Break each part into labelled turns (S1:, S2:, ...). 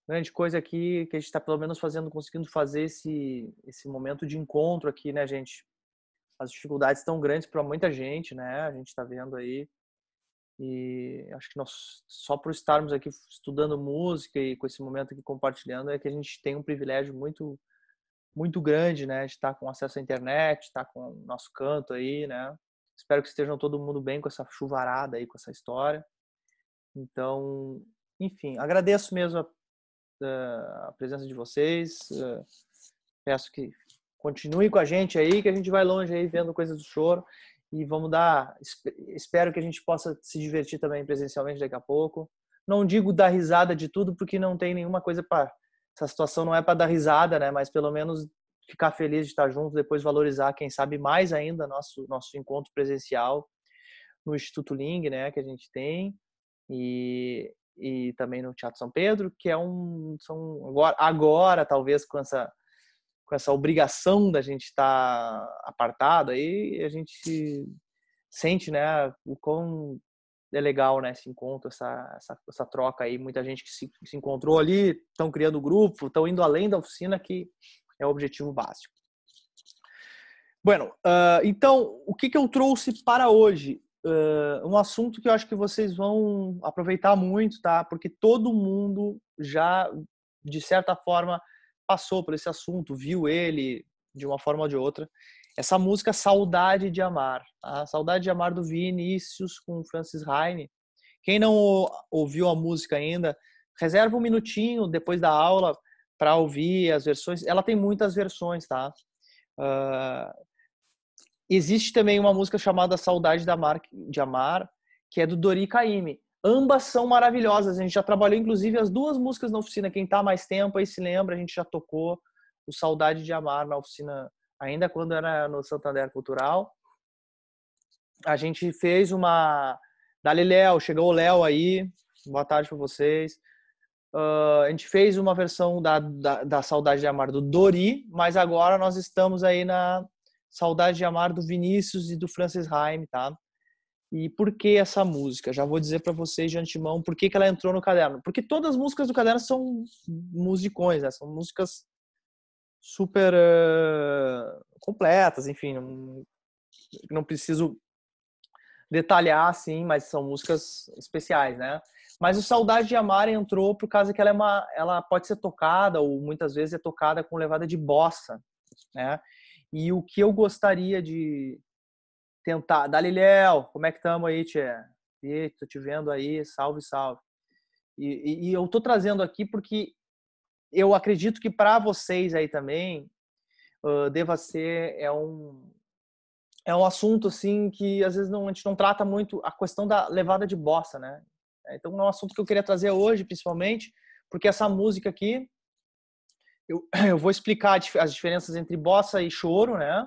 S1: grande coisa aqui que a gente está pelo menos fazendo, conseguindo fazer esse momento de encontro aqui, né, gente? As dificuldades estão grandes para muita gente, né? A gente está vendo aí. E acho que nós, só por estarmos aqui estudando música e com esse momento aqui compartilhando, é que a gente tem um privilégio muito, muito grande, né? De estar com acesso à internet, estar com o nosso canto aí, né? Espero que estejam todo mundo bem com essa chuvarada aí, com essa história. Então, enfim, agradeço mesmo a presença de vocês. Peço que continuem com a gente aí, que a gente vai longe aí vendo coisas do choro. E vamos dar. Espero que a gente possa se divertir também presencialmente daqui a pouco. Não digo dar risada de tudo, porque não tem nenhuma coisa para. Essa situação não é para dar risada, né? Mas pelo menos ficar feliz de estar junto, depois valorizar, quem sabe mais ainda, nosso encontro presencial no Instituto Ling, né? Que a gente tem. E também no Teatro São Pedro, que é agora talvez com essa obrigação da gente estar apartado, aí a gente sente, né, o quão é legal, né, esse encontro, essa troca aí. Muita gente que se encontrou ali, estão criando grupo, estão indo além da oficina, que é o objetivo básico. Bueno, então, o que eu trouxe para hoje? Um assunto que eu acho que vocês vão aproveitar muito, tá? Porque todo mundo já, de certa forma, passou por esse assunto, viu ele de uma forma ou de outra. Essa música Saudade de Amar, tá? Saudade de Amar do Vinícius com Francis Heine. Quem não ouviu a música ainda, reserva um minutinho depois da aula para ouvir as versões. Ela tem muitas versões, tá? Existe também uma música chamada Saudade de Amar, que é do Dori Caymmi. Ambas são maravilhosas. A gente já trabalhou, inclusive, as duas músicas na oficina. Quem está mais tempo aí se lembra, a gente já tocou o Saudade de Amar na oficina, ainda quando era no Santander Cultural. A gente fez uma... Dali, Léo, chegou o Léo aí. Boa tarde para vocês. A gente fez uma versão da Saudade de Amar do Dori, mas agora nós estamos aí na Saudade de Amar do Vinícius e do Francis Heine, tá? E por que essa música? Já vou dizer para vocês de antemão por que ela entrou no caderno. Porque todas as músicas do caderno são musicões, né? São músicas super completas, enfim, não preciso detalhar assim, mas são músicas especiais, né? Mas o Saudade de Amar entrou por causa que ela pode ser tocada, ou muitas vezes é tocada com levada de bossa, né? E o que eu gostaria de tentar... Dali, Léo, como é que estamos aí, tchê? E tô te vendo aí, salve, salve. E eu tô trazendo aqui porque eu acredito que para vocês aí também deva ser... É um assunto, assim, que às vezes a gente não trata muito a questão da levada de bossa, né? Então é um assunto que eu queria trazer hoje, principalmente, porque essa música aqui, eu vou explicar as diferenças entre bossa e choro, né?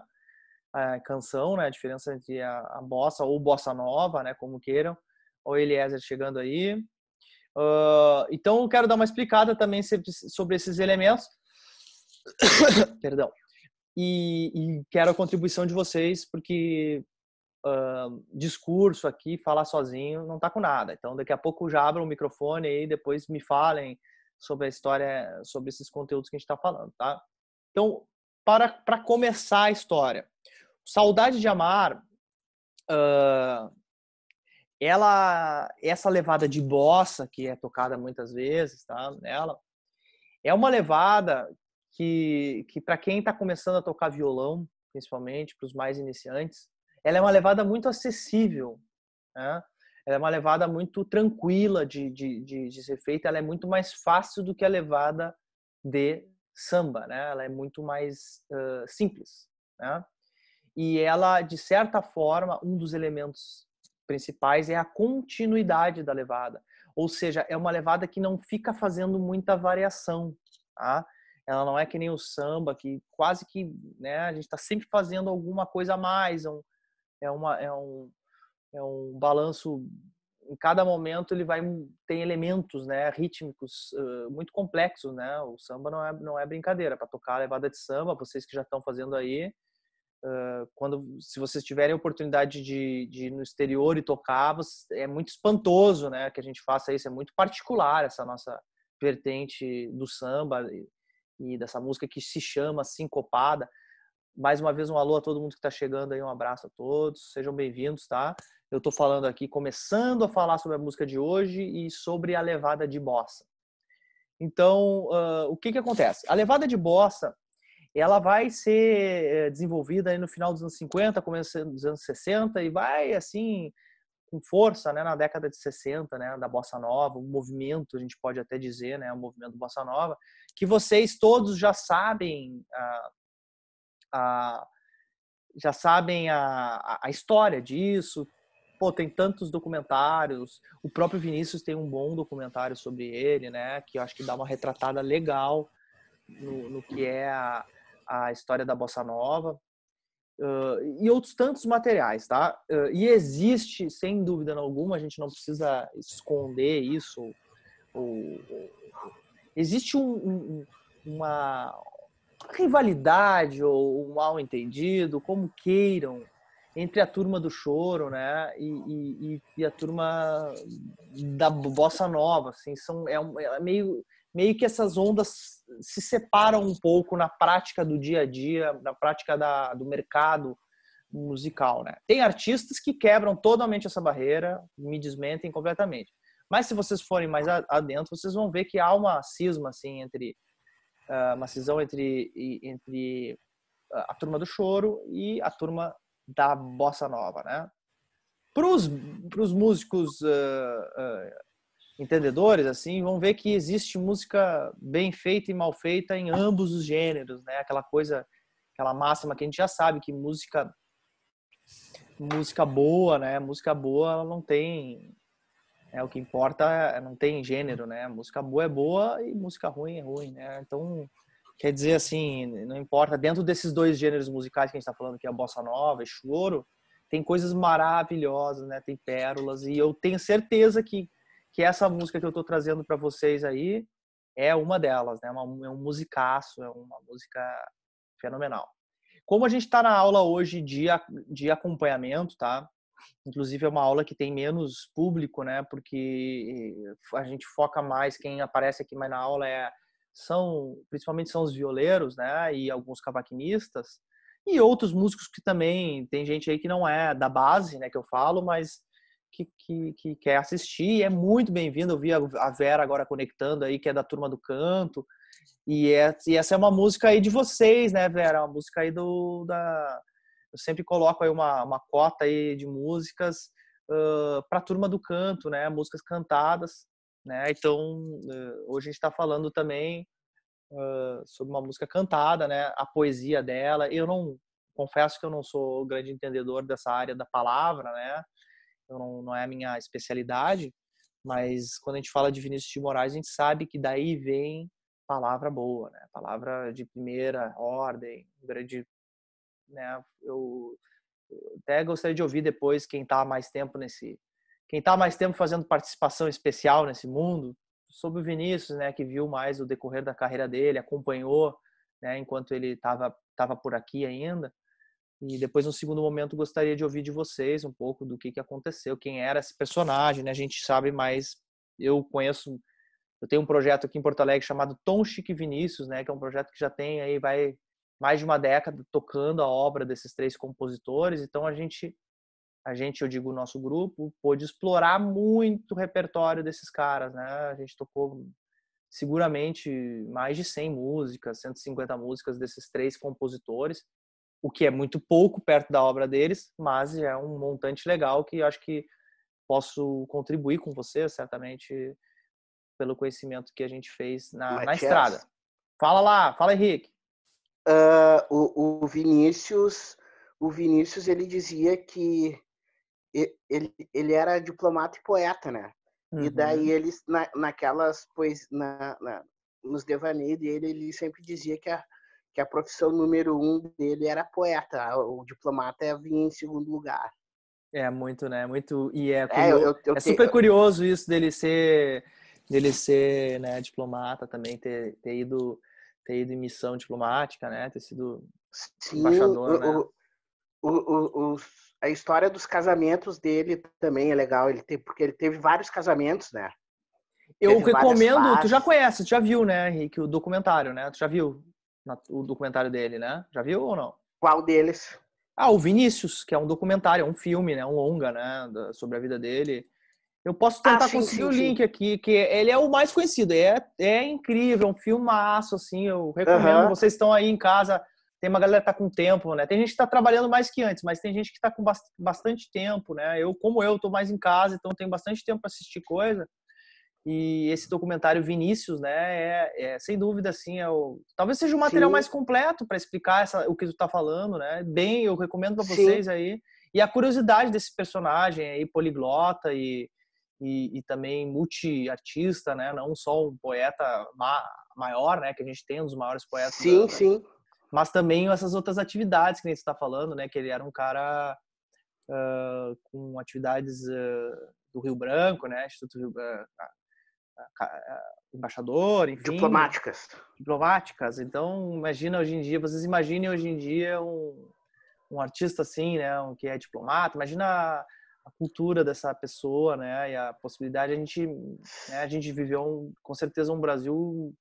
S1: A canção, né? A diferença entre a bossa ou bossa nova, né? Como queiram. Ou Eliezer chegando aí. Então eu quero dar uma explicada também sobre esses elementos. Perdão. E quero a contribuição de vocês, porque discurso aqui, falar sozinho, não tá com nada. Então daqui a pouco já abram o microfone aí, depois me falem sobre a história, sobre esses conteúdos que a gente está falando, tá? Então, para começar a história, Saudade de Amar, essa levada de bossa que é tocada muitas vezes, tá? Nela, é uma levada que para quem está começando a tocar violão, principalmente para os mais iniciantes, ela é uma levada muito acessível, né? Ela é uma levada muito tranquila de ser feita, ela é muito mais fácil do que a levada de samba, né? Ela é muito mais simples, né? E ela, de certa forma, um dos elementos principais é a continuidade da levada. Ou seja, é uma levada que não fica fazendo muita variação, tá? Ela não é que nem o samba, que quase que, né, a gente está sempre fazendo alguma coisa a mais. É um balanço. Em cada momento ele tem elementos, né, rítmicos muito complexos, né? O samba não é brincadeira. Para tocar a levada de samba, vocês que já estão fazendo aí, se vocês tiverem a oportunidade de ir no exterior e tocar, é muito espantoso, né, que a gente faça isso. É muito particular essa nossa vertente do samba e dessa música que se chama Sincopada. Mais uma vez, um alô a todo mundo que está chegando aí, um abraço a todos, sejam bem-vindos, tá? Eu estou falando aqui, começando a falar sobre a música de hoje e sobre a levada de bossa. Então, o que acontece? A levada de bossa, ela vai ser desenvolvida aí no final dos anos 50, começo dos anos 60 e vai, assim, com força, né, na década de 60, né, da bossa nova, um movimento, a gente pode até dizer, né, o movimento bossa nova, que vocês todos já sabem a história disso. Pô, tem tantos documentários. O próprio Vinícius tem um bom documentário sobre ele, né? Que eu acho que dá uma retratada legal no que é a história da bossa nova. E outros tantos materiais, tá? E existe, sem dúvida alguma, a gente não precisa esconder isso. Existe uma rivalidade ou um mal-entendido, como queiram, entre a turma do choro, né, e a turma da bossa nova, assim, é meio que essas ondas se separam um pouco na prática do dia a dia, na prática do mercado musical, né? Tem artistas que quebram totalmente essa barreira, me desmentem completamente. Mas se vocês forem mais adentro, vocês vão ver que há uma cisma, assim, uma cisão entre a turma do choro e a turma da bossa nova, né? Para os músicos entendedores, assim, vão ver que existe música bem feita e mal feita em ambos os gêneros, né? Aquela máxima que a gente já sabe que música boa, né? Música boa, ela não tem, o que importa não tem gênero, né? Música boa é boa e música ruim é ruim, né? Então, quer dizer assim, não importa, dentro desses dois gêneros musicais que a gente está falando, que é a bossa nova e choro, tem coisas maravilhosas, né? Tem pérolas, e eu tenho certeza que essa música que eu estou trazendo para vocês aí é uma delas, né? É um musicaço, é uma música fenomenal. Como a gente está na aula hoje de acompanhamento, tá? Inclusive é uma aula que tem menos público, né? Porque a gente foca mais, quem aparece aqui mais na aula principalmente são os violeiros, né? E alguns cavaquinistas e outros músicos que também tem gente aí que não é da base, né? Que eu falo, mas que quer assistir e é muito bem-vindo. Eu vi a Vera agora conectando aí, que é da turma do canto. E essa é uma música aí de vocês, né, Vera? Uma música aí eu sempre coloco aí uma cota aí de músicas para a turma do canto, né? Músicas cantadas, né? Então, hoje a gente está falando também sobre uma música cantada, né? A poesia dela. Eu confesso que eu não sou grande entendedor dessa área da palavra, né? Não é a minha especialidade, mas quando a gente fala de Vinícius de Moraes, a gente sabe que daí vem palavra boa, né? Palavra de primeira ordem, grande, né? Eu até gostaria de ouvir depois quem está mais tempo fazendo participação especial nesse mundo, sobre o Vinícius, né? Que viu mais o decorrer da carreira dele, acompanhou, né? Enquanto ele estava por aqui ainda. E depois, no segundo momento, gostaria de ouvir de vocês um pouco do que aconteceu, quem era esse personagem, né? A gente sabe mais. Eu tenho um projeto aqui em Porto Alegre chamado Tom Chique Vinícius, né? Que é um projeto que já tem aí, vai mais de uma década tocando a obra desses três compositores. Então, eu digo o nosso grupo, pôde explorar muito o repertório desses caras, né? A gente tocou seguramente mais de 100 músicas, 150 músicas desses três compositores, o que é muito pouco perto da obra deles, mas é um montante legal que eu acho que posso contribuir com você, certamente, pelo conhecimento que a gente fez na estrada. Fala Henrique.
S2: O Vinícius, ele dizia que ele era diplomata e poeta, né? Uhum. E daí eles, nos devaneios dele, ele sempre dizia que a profissão número 1 dele era poeta, o diplomata vinha em segundo lugar.
S1: É muito, né? Muito, e é super curioso isso dele ser, né, diplomata também, ter ido em missão diplomática, né? Ter sido embaixador, né?
S2: A história dos casamentos dele também é legal, porque ele teve vários casamentos, né?
S1: Eu
S2: Teve várias
S1: recomendo, tu já
S2: fases.
S1: conhece, tu já viu, né, Henrique, o documentário, né? Tu já viu o documentário dele, né? Já viu ou não?
S2: Qual deles?
S1: Ah, o Vinícius, que é um documentário, é um filme, né? Um longa, né? Sobre a vida dele. Eu posso
S2: Ah,
S1: tentar
S2: sim,
S1: conseguir
S2: sim,
S1: o
S2: sim.
S1: link aqui, que ele é o mais conhecido. É incrível, é um filmaço, assim. Eu recomendo.
S2: Aham.
S1: Vocês estão aí em casa, tem uma galera que tá com tempo, né? Tem gente que tá trabalhando mais que antes, mas tem gente que tá com bastante tempo, né? Como eu, tô mais em casa, então tenho bastante tempo para assistir coisa. E esse documentário Vinícius, né, sem dúvida assim, talvez seja o material
S2: Sim,
S1: mais completo para explicar o que tu tá falando, né? Bem, eu recomendo para
S2: sim.
S1: vocês aí. E a curiosidade desse personagem aí, poliglota e também multi-artista, né? Não só um poeta maior, né? Que a gente tem, um dos maiores poetas
S2: Sim, sim.
S1: mas também essas outras atividades que a gente está falando, né? Que ele era um cara com atividades do Rio Branco, né? Instituto Rio Branco, embaixador, enfim,
S2: Diplomáticas.
S1: diplomáticas. Então, imagina hoje em dia, vocês imaginem hoje em dia um artista assim, né, que é diplomata, imagina a cultura dessa pessoa, né, e a possibilidade, a gente viveu com certeza um Brasil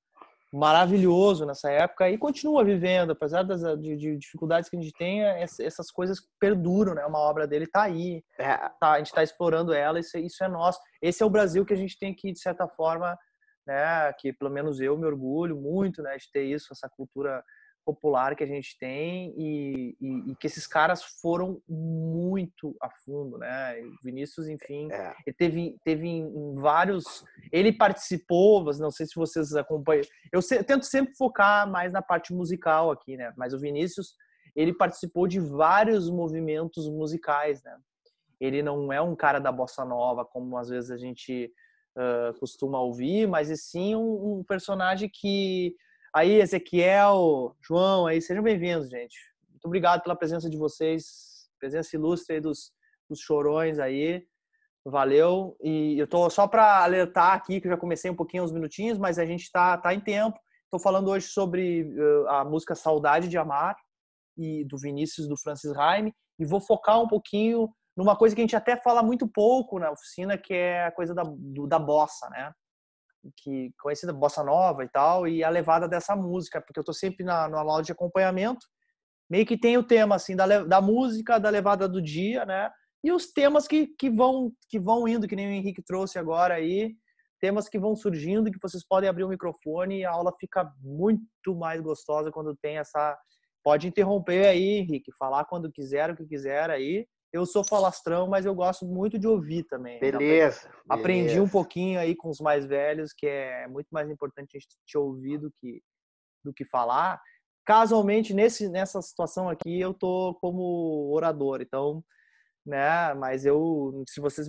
S1: maravilhoso nessa época e continua vivendo, apesar de dificuldades que a gente tem, essas coisas perduram, né, uma obra dele está aí,
S2: É,
S1: a gente está explorando ela, isso é nosso. Esse é o Brasil que a gente tem que, de certa forma, né, que pelo menos eu me orgulho muito, né, de ter isso, essa cultura popular que a gente tem e que esses caras foram muito a fundo, né? O Vinícius, enfim,
S2: é.
S1: ele teve em vários, ele participou, não sei se vocês acompanham, tento sempre focar mais na parte musical aqui, né? Mas o Vinícius, ele participou de vários movimentos musicais, né? Ele não é um cara da bossa nova, como às vezes a gente costuma ouvir, mas e sim um personagem que... Aí, Ezequiel, João, aí, sejam bem-vindos, gente. Muito obrigado pela presença de vocês, presença ilustre aí dos chorões aí. Valeu. E eu tô só para alertar aqui, que eu já comecei um pouquinho, uns minutinhos, mas a gente tá em tempo. Estou falando hoje sobre a música Saudade de Amar, e do Vinícius, do Francis Raime, e vou focar um pouquinho numa coisa que a gente até fala muito pouco na oficina, que é a coisa da bossa, né? Que conhecida bossa nova e tal, e a levada dessa música, porque eu tô sempre na aula de acompanhamento, meio que tem o tema assim da música, da levada do dia, né? E os temas que vão indo, que nem o Henrique trouxe agora aí, temas que vão surgindo, que vocês podem abrir o microfone e a aula fica muito mais gostosa quando tem essa... Pode interromper aí, Henrique, falar quando quiser, o que quiser aí. Eu sou falastrão, mas eu gosto muito de ouvir também.
S2: Beleza,
S1: Aprendi um
S2: beleza.
S1: pouquinho aí com os mais velhos, que é muito mais importante a gente te ouvir do que falar. Casualmente, nessa situação aqui, eu tô como orador, então, né, mas se vocês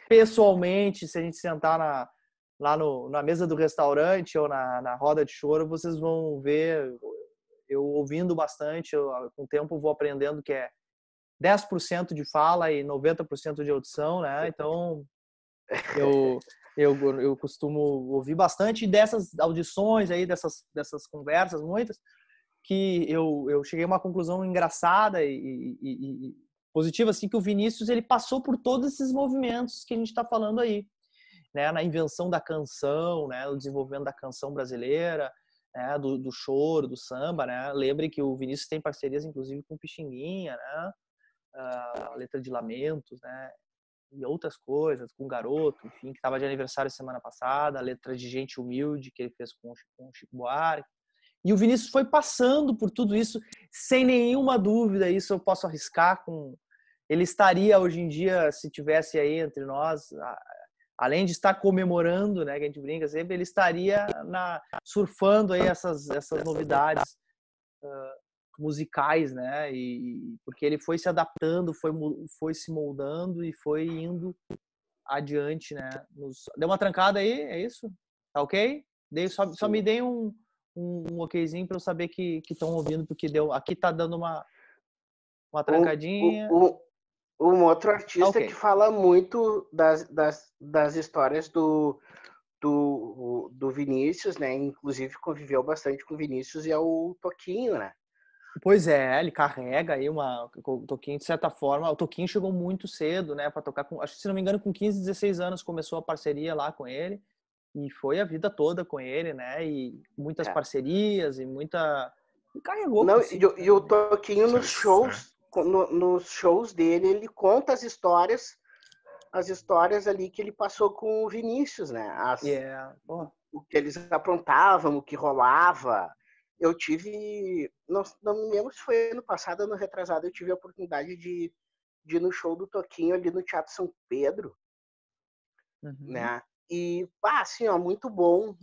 S1: pessoalmente, se a gente sentar lá na mesa do restaurante ou na roda de choro, vocês vão ver eu ouvindo bastante, com o tempo vou aprendendo que é 10% de fala e 90% de audição, né, então eu, eu costumo ouvir bastante dessas audições aí, dessas conversas, muitas, que eu cheguei a uma conclusão engraçada e positiva, assim, que o Vinícius ele passou por todos esses movimentos que a gente está falando aí, né? Na invenção da canção, né? O desenvolvimento da canção brasileira, né? Do choro, do samba, né? Lembre que o Vinícius tem parcerias, inclusive, com Pixinguinha, né? A letra de Lamentos, né? E outras coisas, com o Garoto, enfim, que estava de aniversário semana passada, a letra de Gente Humilde que ele fez com o Chico Buarque. E o Vinícius foi passando por tudo isso sem nenhuma dúvida, isso eu posso arriscar com... Ele estaria hoje em dia, se tivesse aí entre nós, além de estar comemorando, né, que a gente brinca sempre, ele estaria surfando aí essas novidades musicais, né? E porque ele foi se adaptando, foi se moldando e foi indo adiante, né? Deu uma trancada aí, é isso? Tá ok? Só me
S2: Sim.
S1: dei um okzinho para eu saber que estão ouvindo, porque aqui tá dando uma
S2: Um,
S1: trancadinha.
S2: um outro
S1: Tá
S2: artista que
S1: ok.
S2: fala muito das histórias do Vinícius, né? Inclusive conviveu bastante com o Vinícius e é o Toquinho, né?
S1: Pois é, ele carrega aí o Toquinho, de certa forma. O Toquinho chegou muito cedo, né, para tocar com, acho que se não me engano, com 15, 16 anos começou a parceria lá com ele. E foi a vida toda com ele, né? E muitas parcerias e muita... E carregou
S2: Não,
S1: por si.
S2: e o Toquinho nos shows dele, ele conta as histórias ali que ele passou com o Vinícius, né? O que eles aprontavam, o que rolava. Eu tive, não me lembro se foi ano passado ou ano retrasado, eu tive a oportunidade de ir no show do Toquinho ali no Teatro São Pedro, né? E, assim, ó, muito bom,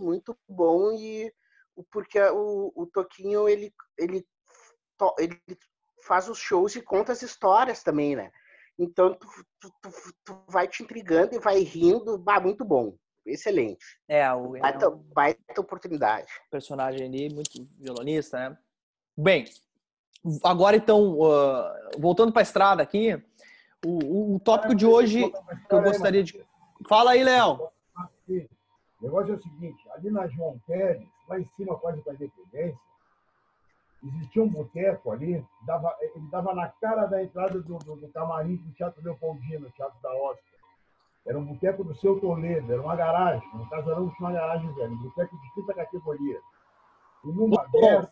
S2: e porque o Toquinho, ele faz os shows e conta as histórias também, né? Então, tu vai te intrigando e vai rindo, muito bom, excelente. Baita oportunidade.
S1: Personagem ali, muito violonista, né? Bem, agora então, voltando para a estrada aqui, o tópico de hoje que eu gostaria de... Fala aí, Léo.
S3: O negócio é o seguinte, ali na João Pérez, lá em cima, quase da Independência, existia um boteco ali, ele dava na cara da entrada do camarim do Teatro Leopoldino, Teatro da Oscar. Era um boteco do Seu Toledo, era uma garagem, um casarão tinha uma garagem, velho, um boteco de quinta categoria. E numa dessas,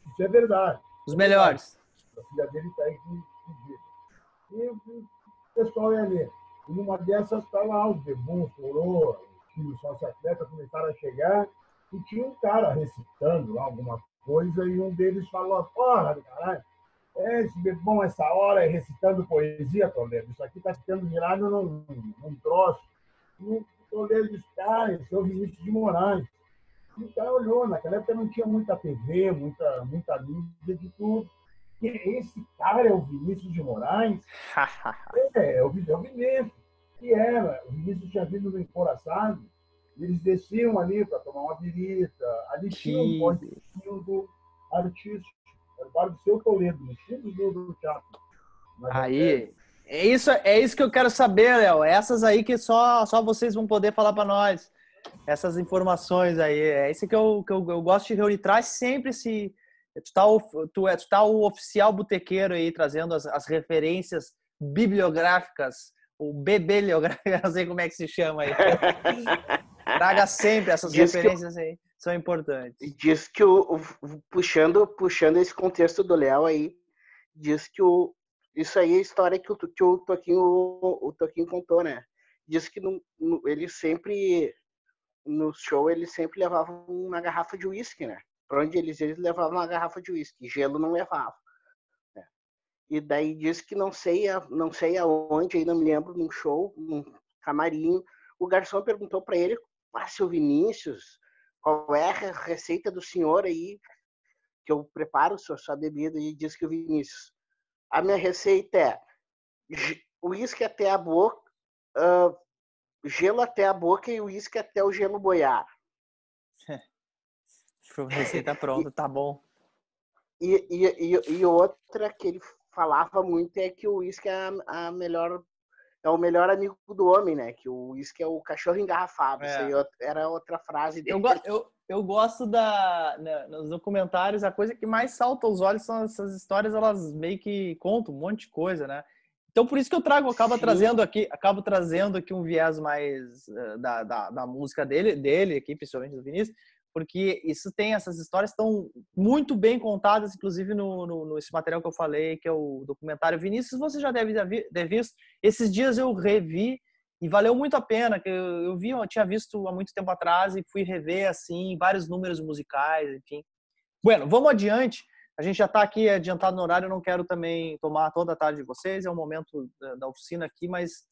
S3: isso é verdade.
S1: Os melhores.
S3: A filha dele está aí que e o pessoal ia ler. E numa dessas está lá os bebuns, coroa, os filhos sócio-atletas começaram a chegar e tinha um cara recitando lá alguma coisa e um deles falou, porra do caralho, esse bebum essa hora recitando poesia, Toledo, isso aqui está ficando virado num troço. E o Toledo disse, cara, esse é o Vinícius de Moraes. E o cara olhou, naquela época não tinha muita TV, muita mídia de tudo. E esse cara é o Vinícius de Moraes? É o Vinícius. E era. O Vinícius tinha vindo no Encoraçado, e eles desciam ali para tomar uma birita. Ali tinha um pontinho do artístico. Era o bar do Seu Toledo, no fundo do teatro.
S1: Aí, é isso que eu quero saber, Léo. Essas aí que só vocês vão poder falar para nós. Essas informações aí. É isso que eu gosto de reunir. Traz sempre esse... Tu tá o oficial botequeiro aí, trazendo as referências bibliográficas, o bibliográfico, não sei como é que se chama aí. Traga sempre essas referências aí, são importantes.
S2: Diz que puxando esse contexto do Léo aí, diz que isso aí é a história que o Toquinho contou, né? Diz que ele sempre, no show, ele sempre levava uma garrafa de uísque, né? Para onde eles levavam uma garrafa de uísque, gelo não levava. Né? E daí diz que não sei aonde, aí não me lembro, num show, num camarim, o garçom perguntou para ele, seu Vinícius, qual é a receita do senhor aí, que eu preparo sua bebida, e diz que o Vinícius, a minha receita é uísque até a boca, gelo até a boca e uísque até o gelo boiar.
S1: Receita pronta, tá bom.
S2: E outra que ele falava muito é que o uísque é o melhor amigo do homem, né? Que o uísque é o cachorro engarrafado. Isso aí era outra frase dele.
S1: Eu gosto nos documentários, a coisa que mais salta aos olhos são essas histórias, elas meio que contam um monte de coisa, né? Então, por isso que eu acabo trazendo aqui um viés mais da música dele aqui, principalmente do Vinícius, porque essas histórias estão muito bem contadas, inclusive nesse material que eu falei, que é o documentário Vinícius, você já deve ter visto. Esses dias eu revi e valeu muito a pena, que eu tinha visto há muito tempo atrás e fui rever, assim, vários números musicais, enfim. Bueno, vamos adiante. A gente já está aqui adiantado no horário, eu não quero também tomar toda a tarde de vocês, é o momento da oficina aqui, mas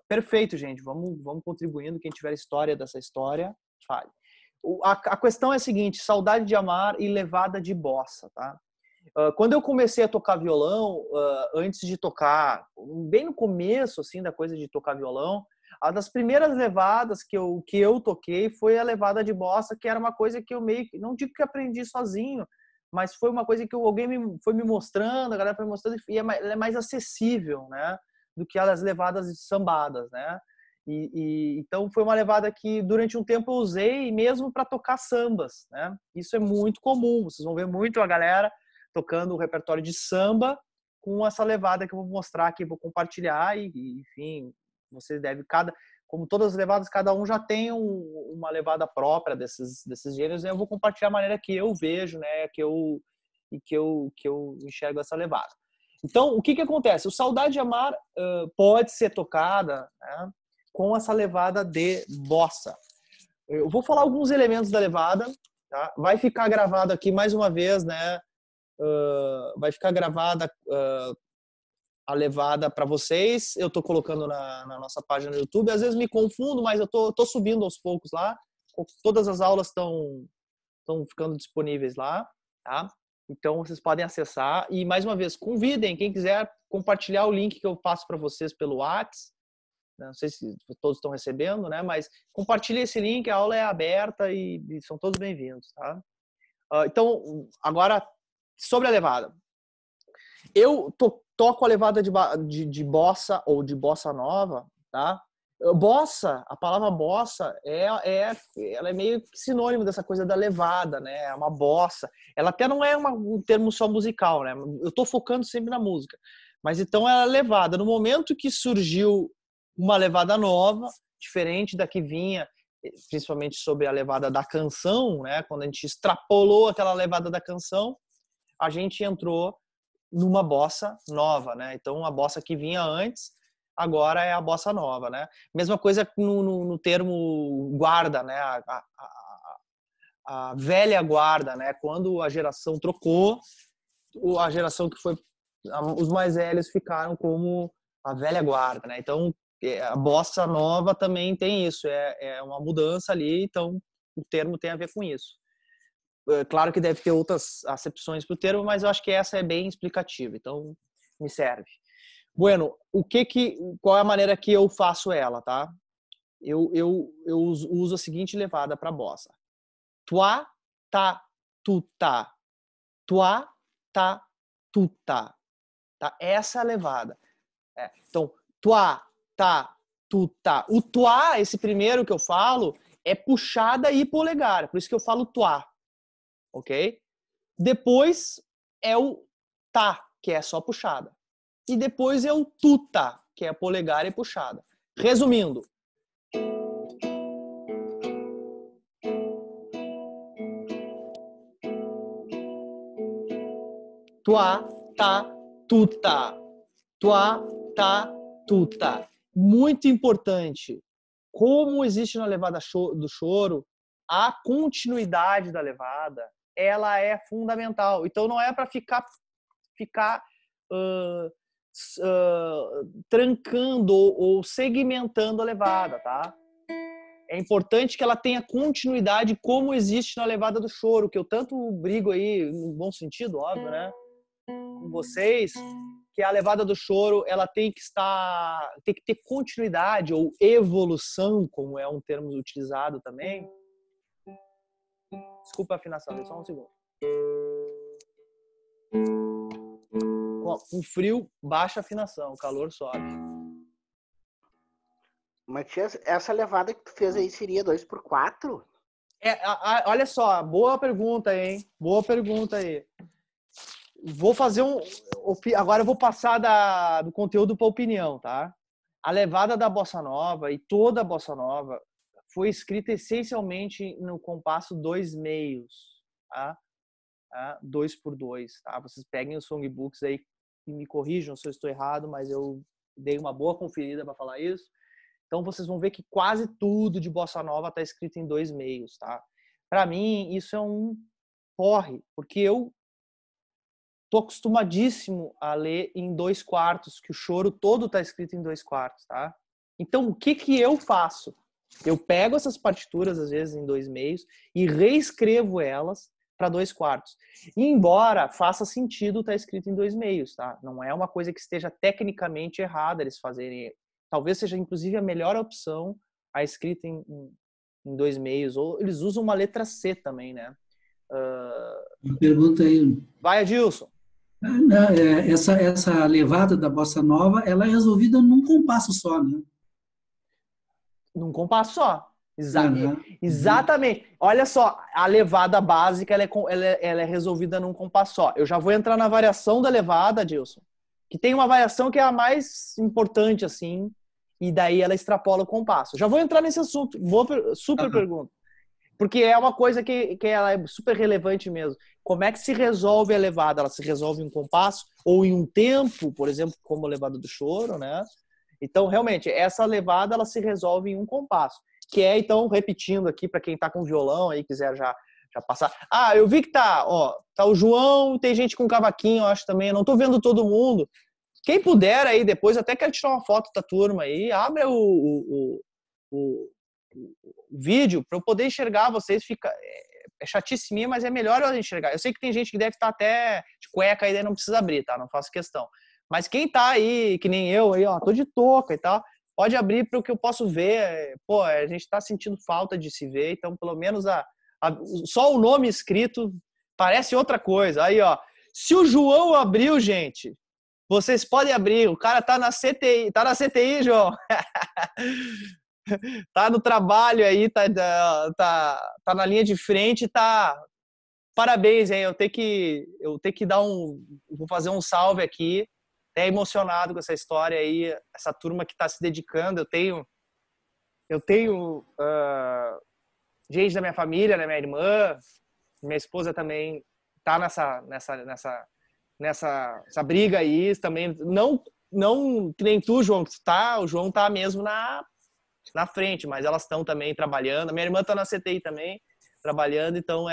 S1: perfeito, gente. Vamos contribuindo. Quem tiver história dessa história, fale. A questão é a seguinte: saudade de amar e levada de bossa, tá? Quando eu comecei a tocar violão, antes de tocar, bem no começo assim da coisa de tocar violão, uma das primeiras levadas que eu toquei foi a levada de bossa, que era uma coisa que eu meio que, não digo que aprendi sozinho, mas foi uma coisa que alguém foi me mostrando, a galera foi me mostrando, e ela é mais acessível, né, do que as levadas sambadas, né? Então foi uma levada que durante um tempo eu usei mesmo para tocar sambas, né? Isso é muito comum, vocês vão ver muito a galera tocando o repertório de samba com essa levada que eu vou mostrar aqui, vou compartilhar e enfim, vocês devem como todas as levadas, cada um já tem uma levada própria desses gêneros, né? Eu vou compartilhar a maneira que eu vejo, né? Que eu enxergo essa levada. Então, o que acontece? O Saudade de Amar pode ser tocada, né, com essa levada de bossa. Eu vou falar alguns elementos da levada, tá? Vai ficar gravado aqui mais uma vez, né? Vai ficar gravada a levada para vocês. Eu tô colocando na nossa página no YouTube. Às vezes me confundo, mas eu tô subindo aos poucos lá. Todas as aulas estão ficando disponíveis lá, tá? Então vocês podem acessar e mais uma vez convidem quem quiser compartilhar o link que eu passo para vocês pelo WhatsApp. Não sei se todos estão recebendo, né? Mas compartilhe esse link, a aula é aberta e são todos bem-vindos, tá? Então, agora, sobre a levada. Eu toco a levada de bossa ou de bossa nova, tá? Bossa, a palavra bossa, ela é meio que sinônimo dessa coisa da levada, né? É uma bossa. Ela até não é um termo só musical, né? Eu tô focando sempre na música. Mas então ela é levada. No momento que surgiu uma levada nova, diferente da que vinha, principalmente sobre a levada da canção, né? Quando a gente extrapolou aquela levada da canção, a gente entrou numa bossa nova, né? Então a bossa que vinha antes, agora é a bossa nova, né? Mesma coisa no termo guarda, né? A velha guarda, né? Quando a geração trocou, a geração que foi os mais velhos ficaram como a velha guarda, né? Então a bossa nova também tem isso, é uma mudança ali, então o termo tem a ver com isso. Claro que deve ter outras acepções para o termo, mas eu acho que essa é bem explicativa, então me serve. Bueno, qual é a maneira que eu faço ela, tá? Eu uso a seguinte levada para bossa. Tua, ta, tu, ta. Tua, ta, tu, ta. Tá? Essa é a levada. Então, tua, ta, tu, ta. O tua, esse primeiro que eu falo, é puxada e polegar, por isso que eu falo tua. Ok? Depois é o tá, que é só puxada. E depois é o tuta, que é polegar e puxada. Resumindo. Tua, tá, tuta. Tua, tá, tuta. Muito importante. Como existe na levada do choro, a continuidade da levada, ela é fundamental. Então não é para ficar trancando ou segmentando a levada, tá? É importante que ela tenha continuidade como existe na levada do choro, que eu tanto brigo aí, no bom sentido, óbvio, né? Com vocês, que a levada do choro, ela tem que ter continuidade ou evolução, como é um termo utilizado também. Desculpa a afinação, só um segundo. Com frio, baixa a afinação, o calor sobe.
S2: Matias, essa levada que tu fez aí seria 2x4?
S1: Olha só, boa pergunta, hein? Boa pergunta aí. Vou fazer agora eu vou passar do conteúdo para opinião, tá? A levada da bossa nova e toda a bossa nova foi escrita essencialmente no compasso 2/2, tá? 2x2, tá? Vocês peguem os songbooks aí e me corrijam se eu estou errado, mas eu dei uma boa conferida para falar isso. Então vocês vão ver que quase tudo de bossa nova está escrito em 2/2, tá? Para mim isso é um porre, porque eu tô acostumadíssimo a ler em 2/4, que o choro todo está escrito em 2/4, tá? Então o que eu faço? Eu pego essas partituras às vezes em 2/2 e reescrevo elas para 2/4. E embora faça sentido estar escrito em 2/2, tá? Não é uma coisa que esteja tecnicamente errada eles fazerem. Talvez seja inclusive a melhor opção a escrita em 2/2, ou eles usam uma letra C também, né?
S4: Uma pergunta aí.
S1: Vai, Adilson.
S4: Essa levada da bossa nova, ela é resolvida num compasso só, né?
S1: Num compasso só. Exatamente. Olha só, a levada básica ela é resolvida num compasso só. Eu já vou entrar na variação da levada, Adilson, que tem uma variação que é a mais importante, assim, e daí ela extrapola o compasso. Já vou entrar nesse assunto, super pergunta. Porque é uma coisa que ela é super relevante mesmo. Como é que se resolve a levada? Ela se resolve em um compasso ou em um tempo, por exemplo, como a levada do choro, né? Então, realmente, essa levada ela se resolve em um compasso. Que é, então, repetindo aqui, para quem tá com violão aí, quiser já passar. Ah, eu vi que tá o João, tem gente com cavaquinho, eu acho também. Eu não tô vendo todo mundo. Quem puder aí depois, até quero tirar uma foto da turma aí, abre o vídeo para eu poder enxergar vocês. É chatice minha, mas é melhor eu enxergar. Eu sei que tem gente que deve estar até de cueca e daí não precisa abrir, tá? Não faço questão. Mas quem tá aí, que nem eu, aí, tô de touca e tal, pode abrir para o que eu posso ver. Pô, a gente tá sentindo falta de se ver, então pelo menos só o nome escrito parece outra coisa. Aí, se o João abriu, gente, vocês podem abrir. O cara tá na CTI, João. Tá no trabalho aí, tá na linha de frente, tá. Parabéns, hein? Eu tenho que vou fazer um salve aqui. Até emocionado com essa história aí, essa turma que está se dedicando. Eu tenho gente da minha família, né? Minha irmã, minha esposa também tá nessa briga aí também. Não que nem tu, João, que tá. O João tá mesmo na frente, mas elas estão também trabalhando. Minha irmã tá na CTI também, trabalhando, então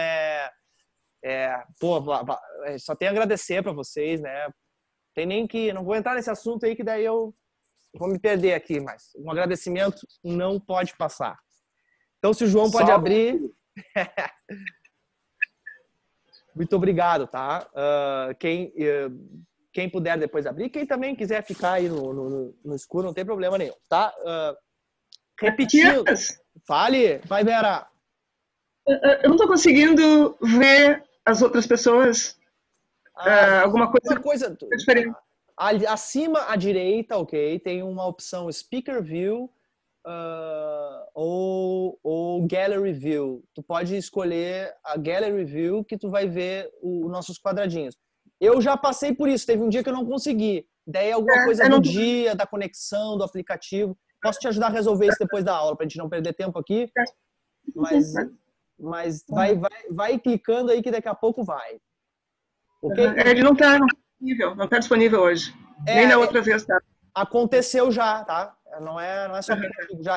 S1: só tenho a agradecer para vocês, né? Não vou entrar nesse assunto aí que daí eu vou me perder aqui, mas um agradecimento não pode passar. Então, se o João pode abrir... Muito obrigado, tá? Quem puder depois abrir, quem também quiser ficar aí no escuro, não tem problema nenhum, tá? Repetindo. Fale, vai, Vera.
S5: Eu não tô conseguindo ver as outras pessoas. Alguma coisa diferente.
S1: Acima à direita, ok, tem uma opção Speaker View ou Gallery View. Tu pode escolher a Gallery View que tu vai ver os nossos quadradinhos. Eu já passei por isso, teve um dia que eu não consegui. Daí alguma coisa do dia, da conexão, do aplicativo. Posso te ajudar a resolver isso depois da aula, pra gente não perder tempo aqui. Mas vai clicando aí que daqui a pouco vai. Okay?
S5: Ele não está disponível hoje. Nem na outra vez, tá?
S1: Aconteceu já, tá? Não é só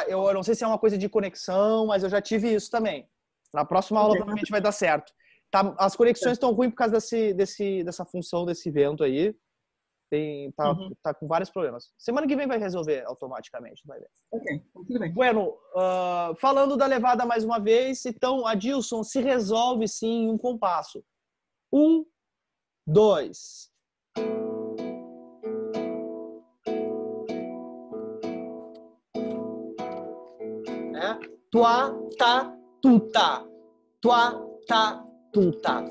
S1: eu não sei se é uma coisa de conexão, mas eu já tive isso também. Na próxima aula provavelmente vai dar certo. Tá, as conexões estão ruins por causa dessa função desse evento aí. Tá com vários problemas. Semana que vem vai resolver automaticamente, vai ver.
S5: Ok, tudo bem.
S1: Bueno, falando da levada mais uma vez, então, Adilson, se resolve sim em um compasso. 1, 2. Tua, tá, tu, tá. Tua, tá, tu, tá.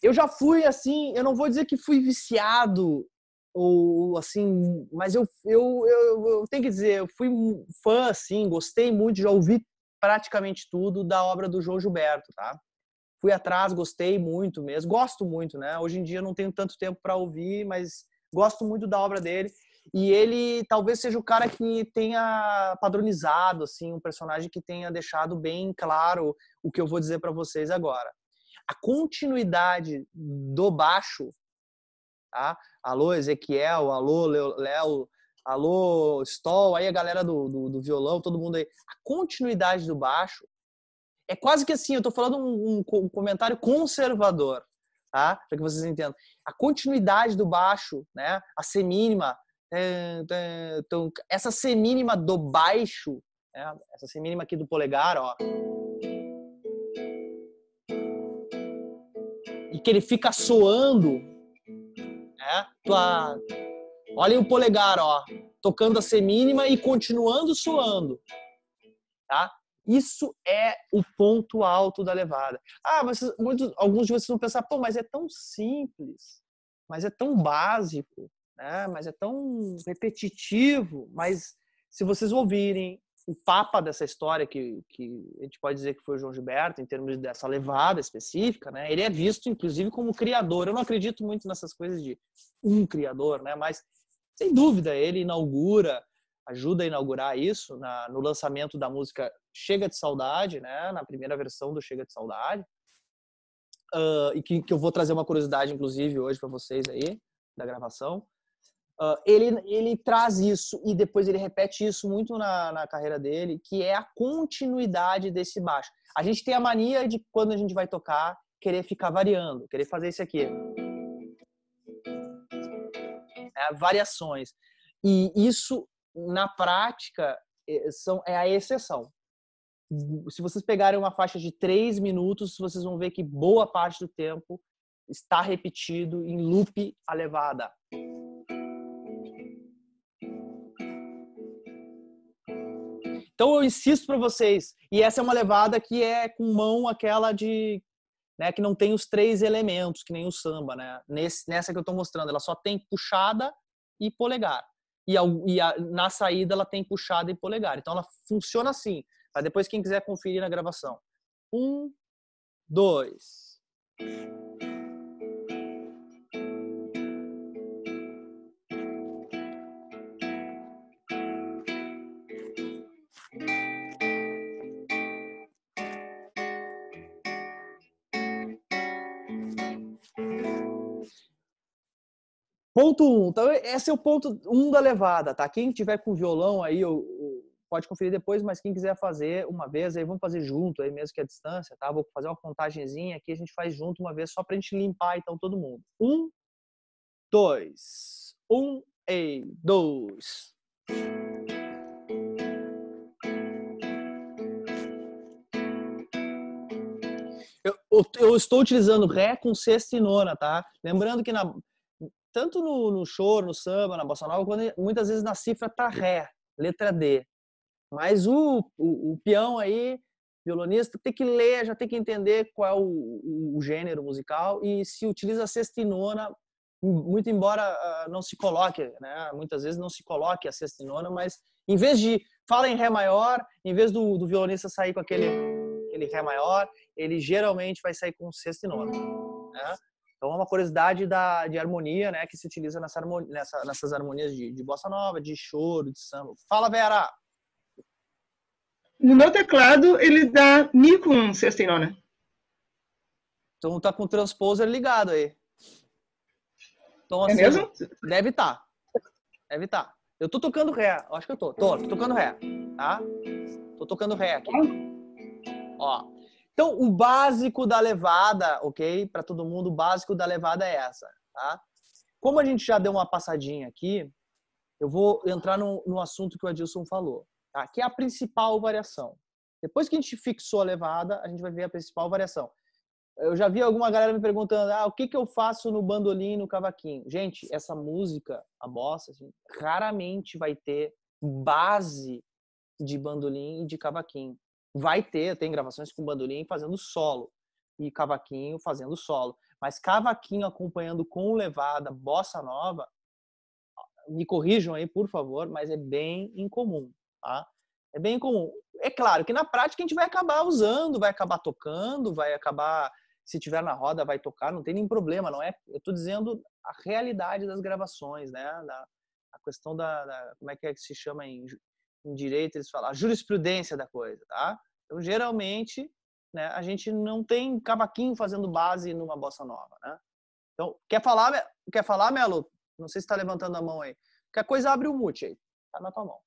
S1: Eu já fui assim, eu não vou dizer que fui viciado ou assim, mas eu tenho que dizer, eu fui fã, assim, gostei muito, já ouvi praticamente tudo da obra do João Gilberto, tá? Fui atrás, gostei muito mesmo, gosto muito, né? Hoje em dia eu não tenho tanto tempo para ouvir, mas gosto muito da obra dele. E ele talvez seja o cara que tenha padronizado, assim, um personagem que tenha deixado bem claro o que eu vou dizer para vocês agora. A continuidade do baixo, tá? Alô, Ezequiel, alô, Léo, alô, Stoll, aí a galera do violão, todo mundo aí. A continuidade do baixo é quase que assim, eu tô falando um comentário conservador, tá? Para que vocês entendam. A continuidade do baixo, né? A semínima, essa semínima do baixo, né? Essa semínima aqui do polegar, ó. E que ele fica soando, né? Olhem o polegar, ó, tocando a semínima e continuando soando, tá? Isso é o ponto alto da levada. Mas alguns de vocês vão pensar, pô, mas é tão simples, mas é tão básico, né? Mas é tão repetitivo. Mas se vocês ouvirem o papa dessa história, que a gente pode dizer que foi o João Gilberto, em termos dessa levada específica, né? Ele é visto, inclusive, como criador. Eu não acredito muito nessas coisas de um criador, né? Mas, sem dúvida, ele inaugura ajuda a inaugurar isso no lançamento da música Chega de Saudade, né? Na primeira versão do Chega de Saudade. E que eu vou trazer uma curiosidade, inclusive, hoje para vocês aí, da gravação. Ele traz isso e depois ele repete isso muito na carreira dele, que é a continuidade desse baixo. A gente tem a mania de, quando a gente vai tocar, querer ficar variando, querer fazer isso aqui. Variações. E isso, na prática, é a exceção. Se vocês pegarem uma faixa de 3 minutos, vocês vão ver que boa parte do tempo está repetido em loop a levada. Então eu insisto para vocês, e essa é uma levada que é com mão aquela de, né, que não tem os 3 elementos, que nem o samba, né? Nessa que eu estou mostrando, ela só tem puxada e polegar. Na saída ela tem puxada e polegar. Então ela funciona assim. Mas depois quem quiser conferir na gravação. 1, 2. Ponto 1. Então, esse é o ponto 1 da levada, tá? Quem tiver com violão aí, pode conferir depois, mas quem quiser fazer uma vez, aí vamos fazer junto, aí mesmo que a distância, tá? Vou fazer uma contagenzinha aqui, a gente faz junto uma vez, só pra gente limpar, então, todo mundo. 1, 2. 1 e 2. Eu estou utilizando Ré com sexta e nona, tá? Lembrando que tanto no choro, no samba, na bossa nova, muitas vezes na cifra tá Ré, letra D. Mas o peão aí, violonista, tem que ler, já tem que entender qual é o gênero musical e se utiliza a sexta e nona, muito embora não se coloque, né? Muitas vezes não se coloque a sexta e nona, mas em vez de fala em Ré maior, em vez do violonista sair com aquele Ré maior, ele geralmente vai sair com sexta e nona, né? Então é uma curiosidade de harmonia, né, que se utiliza nessas harmonias de bossa nova, de choro, de samba. Fala, Vera!
S5: No meu teclado, ele dá Mi com sexta e nona.
S1: Então tá com o transposer ligado aí. Então, assim,
S5: mesmo?
S1: Deve estar. Eu tô tocando Ré. Acho que eu tô tocando Ré, tá? Tô tocando Ré aqui. Ó. Então, o básico da levada, ok? Para todo mundo, o básico da levada é essa, tá? Como a gente já deu uma passadinha aqui, eu vou entrar no assunto que o Adilson falou, tá? Que é a principal variação. Depois que a gente fixou a levada, a gente vai ver a principal variação. Eu já vi alguma galera me perguntando, o que eu faço no bandolim e no cavaquinho? Gente, essa música, a bossa, assim, raramente vai ter base de bandolim e de cavaquinho. Vai ter, tem gravações com bandolim fazendo solo e cavaquinho fazendo solo. Mas cavaquinho acompanhando com levada, bossa nova, me corrijam aí, por favor, mas é bem incomum, tá? É bem incomum. É claro que na prática a gente vai acabar usando, vai acabar tocando, vai acabar, se tiver na roda, vai tocar, não tem nenhum problema, não é? Eu tô dizendo a realidade das gravações, né? A questão como é que se chama em direito, eles falam a jurisprudência da coisa, tá? Então, geralmente, né, a gente não tem cavaquinho fazendo base numa bossa nova, né? Então, quer falar, Melo? Não sei se está levantando a mão aí. Qualquer coisa, abre o mute aí. Tá na tua mão.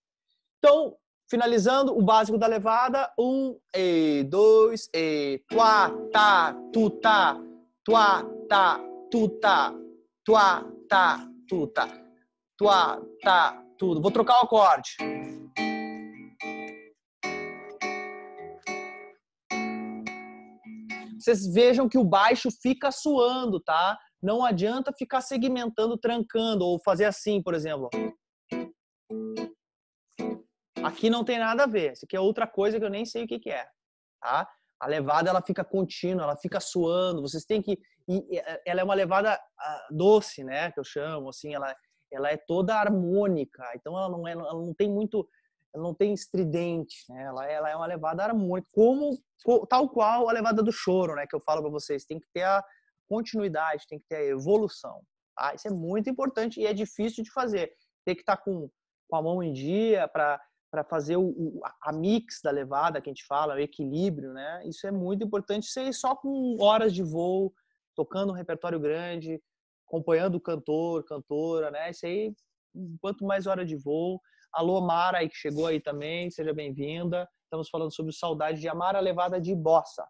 S1: Então, finalizando o básico da levada. 1 e 2 e tua, tá, tu, tá. Tua, tá, tu, tá. Tua, tá, tu, tá. Tua, tá, tudo. Vou trocar o acorde. Vocês vejam que o baixo fica suando, tá? Não adianta ficar segmentando, trancando, ou fazer assim, por exemplo. Aqui não tem nada a ver. Isso aqui é outra coisa que eu nem sei o que é, tá? A levada, ela fica contínua, ela fica suando. Vocês têm que... Ela é uma levada doce, né? Que eu chamo, assim. Ela é toda harmônica. Então, ela não tem muito... Ela não tem estridente, né? Ela é uma levada harmônica, tal qual a levada do choro, né? Que eu falo para vocês. Tem que ter a continuidade, tem que ter a evolução, tá? Isso é muito importante e é difícil de fazer. Tem que estar com a mão em dia, para fazer a mix da levada que a gente fala, o equilíbrio, né? Isso é muito importante, ser só com horas de voo, tocando um repertório grande, acompanhando o cantor, cantora, né? Isso aí, quanto mais hora de voo. Alô, Mara, aí que chegou aí também, seja bem-vinda. Estamos falando sobre Saudade de Amar, a levada de bossa.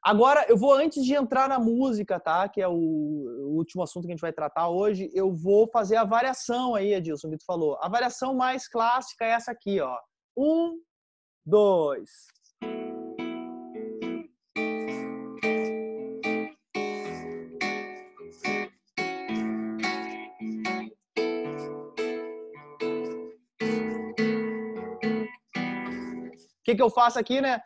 S1: Agora, eu vou, antes de entrar na música, tá? Que é o último assunto que a gente vai tratar hoje, eu vou fazer a variação aí, Adilson, que tu falou. A variação mais clássica é essa aqui, ó. 1, 2. O que eu faço aqui, né?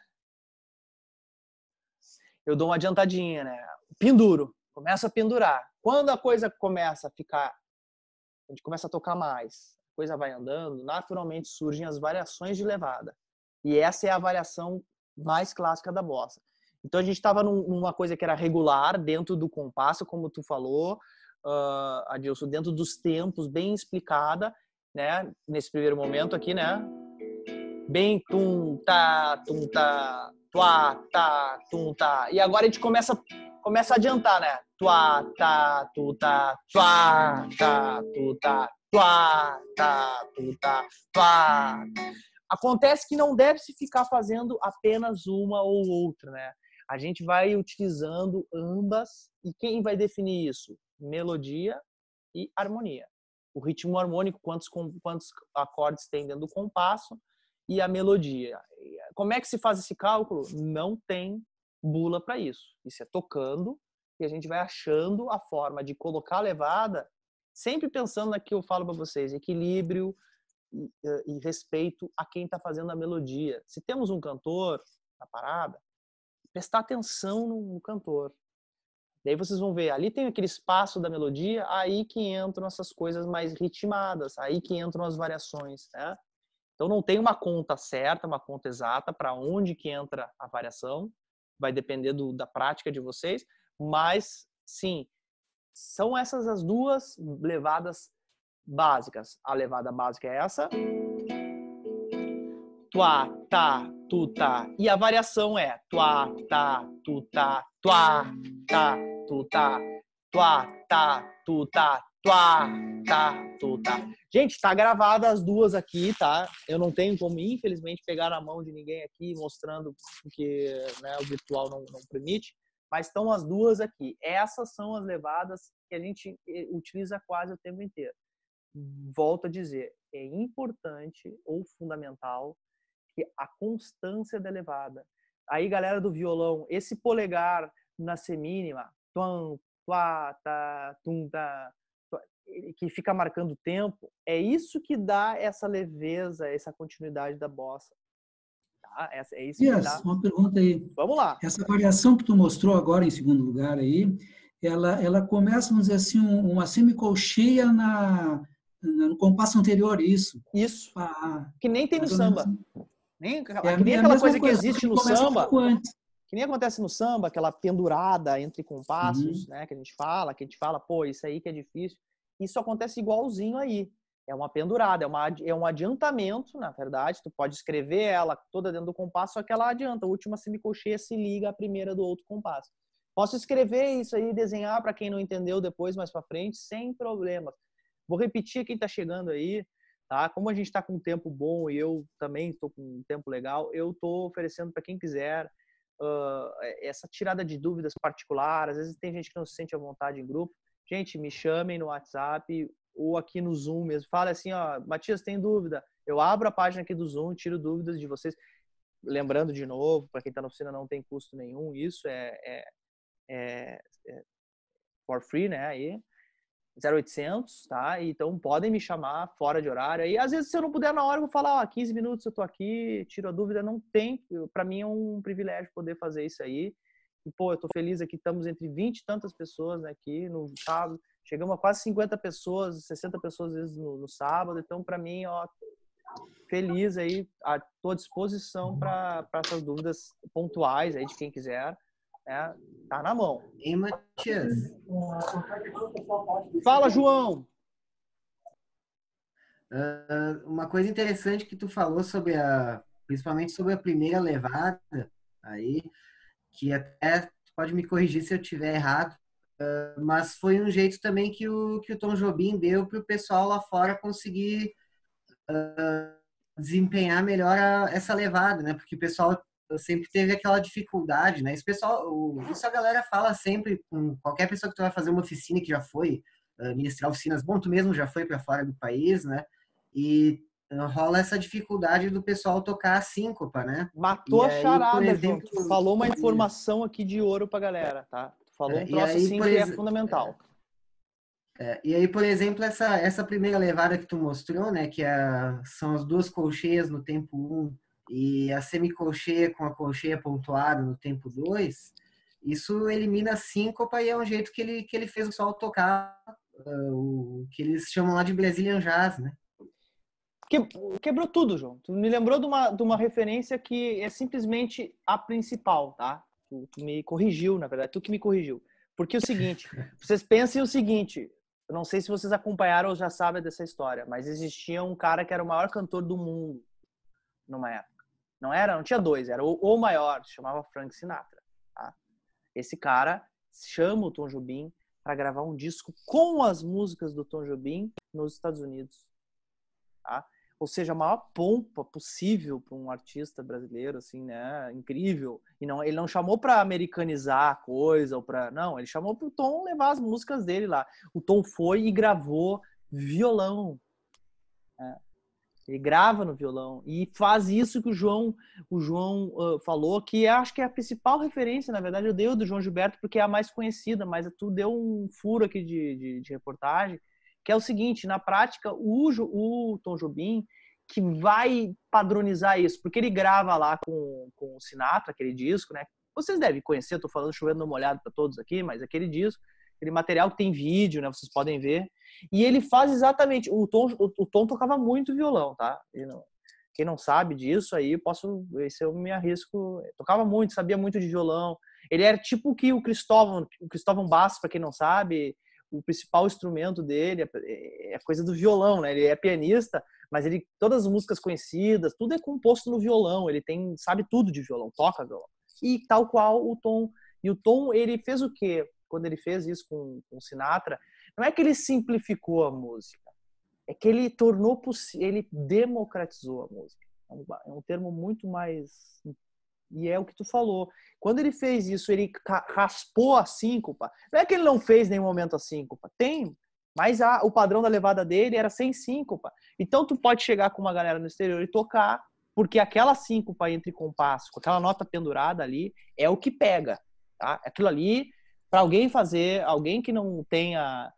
S1: Eu dou uma adiantadinha, né? Penduro. Começa a pendurar. Quando a coisa começa a ficar... A gente começa a tocar mais. A coisa vai andando, naturalmente surgem as variações de levada. E essa é a variação mais clássica da bossa. Então a gente estava numa coisa que era regular, dentro do compasso, como tu falou, Adilson, dentro dos tempos, bem explicada, né? Nesse primeiro momento aqui, né? Bem tum-tá, tuá, tá, tum-tá. E agora a gente começa a adiantar, né? Tuá, tá, tu-tá, tuá, tá, tu-tá, tuá, tá, tu-tá, tuá. Acontece que não deve se ficar fazendo apenas uma ou outra, né? A gente vai utilizando ambas. E quem vai definir isso? Melodia e harmonia. O ritmo harmônico, quantos acordes tem dentro do compasso, e a melodia. Como é que se faz esse cálculo? Não tem bula para isso. Isso é tocando e a gente vai achando a forma de colocar a levada, sempre pensando naquilo que eu falo para vocês, equilíbrio e respeito a quem está fazendo a melodia. Se temos um cantor na parada, prestar atenção no cantor. Daí vocês vão ver, ali tem aquele espaço da melodia, aí que entram essas coisas mais ritmadas, aí que entram as variações, né? Então não tem uma conta certa, uma conta exata para onde que entra a variação, vai depender da prática de vocês, mas sim, são essas as duas levadas básicas. A levada básica é essa, tuá, tá, tu, tá, e a variação é tuá, tá, tu, tá, tuá, tá, tu, tá, tuá, tá, tu, tá, tuá, tá, tu, tá. Gente, tá gravada as duas aqui, tá? Eu não tenho como, infelizmente, pegar na mão de ninguém aqui, mostrando, porque, né, o virtual não permite, mas estão as duas aqui. Essas são as levadas que a gente utiliza quase o tempo inteiro. Volto a dizer, é importante ou fundamental que a constância da levada. Aí, galera do violão, esse polegar na semínima, tum, tuá, tá, tum, tá, que fica marcando o tempo, é isso que dá essa leveza, essa continuidade da bossa. Tá? É isso que dá.
S4: Uma pergunta aí.
S1: Vamos lá.
S4: Essa variação que tu mostrou agora em segundo lugar aí, ela começa, vamos dizer assim, uma semicolcheia no compasso anterior, isso.
S1: Isso. Que nem tem no samba. Nem, que nem
S4: a
S1: aquela
S4: coisa
S1: que existe no samba.
S4: Antes.
S1: Que nem acontece no samba, aquela pendurada entre compassos, né? Que a gente fala, pô, isso aí que é difícil. Isso acontece igualzinho aí. É uma pendurada, é um adiantamento, na verdade. Tu pode escrever ela toda dentro do compasso, só que ela adianta. A última semicolcheia se liga à primeira do outro compasso. Posso escrever isso aí, desenhar para quem não entendeu depois, mais para frente, sem problema. Vou repetir quem está chegando aí, tá? Como a gente está com um tempo bom e eu também estou com um tempo legal, eu estou oferecendo para quem quiser essa tirada de dúvidas particular. Às vezes tem gente que não se sente à vontade em grupo. Gente, me chamem no WhatsApp ou aqui no Zoom mesmo. Fala assim, ó, Matias, tem dúvida? Eu abro a página aqui do Zoom, tiro dúvidas de vocês. Lembrando de novo, para quem está na oficina não tem custo nenhum, isso é for free, né? Aí 0800, tá? Então podem me chamar fora de horário. Aí às vezes se eu não puder na hora eu vou falar, 15 minutos eu tô aqui, tiro a dúvida, não tem. Para mim é um privilégio poder fazer isso aí. E pô, eu tô feliz aqui, estamos entre 20 e tantas pessoas, né, aqui no sábado. Chegamos a quase 50 pessoas, 60 pessoas às vezes no sábado. Então para mim, ó, feliz aí, à tua disposição para essas dúvidas pontuais aí de quem quiser. Tá na mão.
S6: Hein, Matias?
S1: Fala, João.
S6: Uma coisa interessante que tu falou sobre principalmente sobre a primeira levada aí, que até tu pode me corrigir se eu estiver errado, mas foi um jeito também que o Tom Jobim deu para o pessoal lá fora conseguir desempenhar melhor essa levada, né? Porque o pessoal sempre teve aquela dificuldade, né? Isso a galera fala sempre com qualquer pessoa que tu vai fazer uma oficina, que já foi ministrar oficinas, bom, tu mesmo já foi para fora do país, né? E rola essa dificuldade do pessoal tocar a síncopa, né?
S1: Matou
S6: e
S1: a
S6: aí,
S1: charada, João. Tu falou uma informação aqui de ouro pra galera, tá? Tu falou um troço assim que é fundamental.
S6: E aí, por exemplo, essa primeira levada que tu mostrou, né, que são as duas colcheias no tempo 1 e a semicolcheia com a colcheia pontuada no tempo 2, isso elimina a síncopa e é um jeito que ele fez o pessoal tocar o que eles chamam lá de Brazilian Jazz, né?
S1: Quebrou tudo, João. Tu me lembrou de uma referência que é simplesmente a principal, tá? Tu me corrigiu, na verdade, tu que me corrigiu. Porque é o seguinte, vocês pensem o seguinte, eu não sei se vocês acompanharam ou já sabem dessa história, mas existia um cara que era o maior cantor do mundo numa época. Não tinha dois, era o maior, se chamava Frank Sinatra. Tá? Esse cara chama o Tom Jobim para gravar um disco com as músicas do Tom Jobim nos Estados Unidos. Tá? Ou seja, a maior pompa possível para um artista brasileiro, assim, né? Incrível. E ele não chamou para americanizar a coisa, não, ele chamou para o Tom levar as músicas dele lá. O Tom foi e gravou violão. Né? Ele grava no violão e faz isso que o João falou, que acho que é a principal referência, na verdade, eu dei o do João Gilberto porque é a mais conhecida, mas tu deu um furo aqui de reportagem, que é o seguinte, na prática, o Tom Jobim que vai padronizar isso, porque ele grava lá com o Sinatra, aquele disco, né? Vocês devem conhecer, tô falando chovendo no molhado para todos aqui, mas aquele disco, aquele material que tem vídeo, né? Vocês podem ver. E ele faz exatamente... O Tom tocava muito violão, tá? Quem não sabe disso, aí esse eu me arrisco... Tocava muito, sabia muito de violão. Ele era tipo que o Cristóvão Bastos, para quem não sabe... O principal instrumento dele é coisa do violão, né? Ele é pianista, mas todas as músicas conhecidas, tudo é composto no violão. Ele sabe tudo de violão, toca violão. E tal qual o Tom. E o Tom, ele fez o quê? Quando ele fez isso com o Sinatra, não é que ele simplificou a música, é que ele ele democratizou a música. É um termo muito mais... E é o que tu falou. Quando ele fez isso, ele raspou a síncopa. Não é que ele não fez em nenhum momento a síncopa. Tem. Mas o padrão da levada dele era sem síncopa. Então tu pode chegar com uma galera no exterior e tocar, porque aquela síncopa entre compasso, com aquela nota pendurada ali, é o que pega. Tá? Aquilo ali, para alguém fazer, alguém que não tenha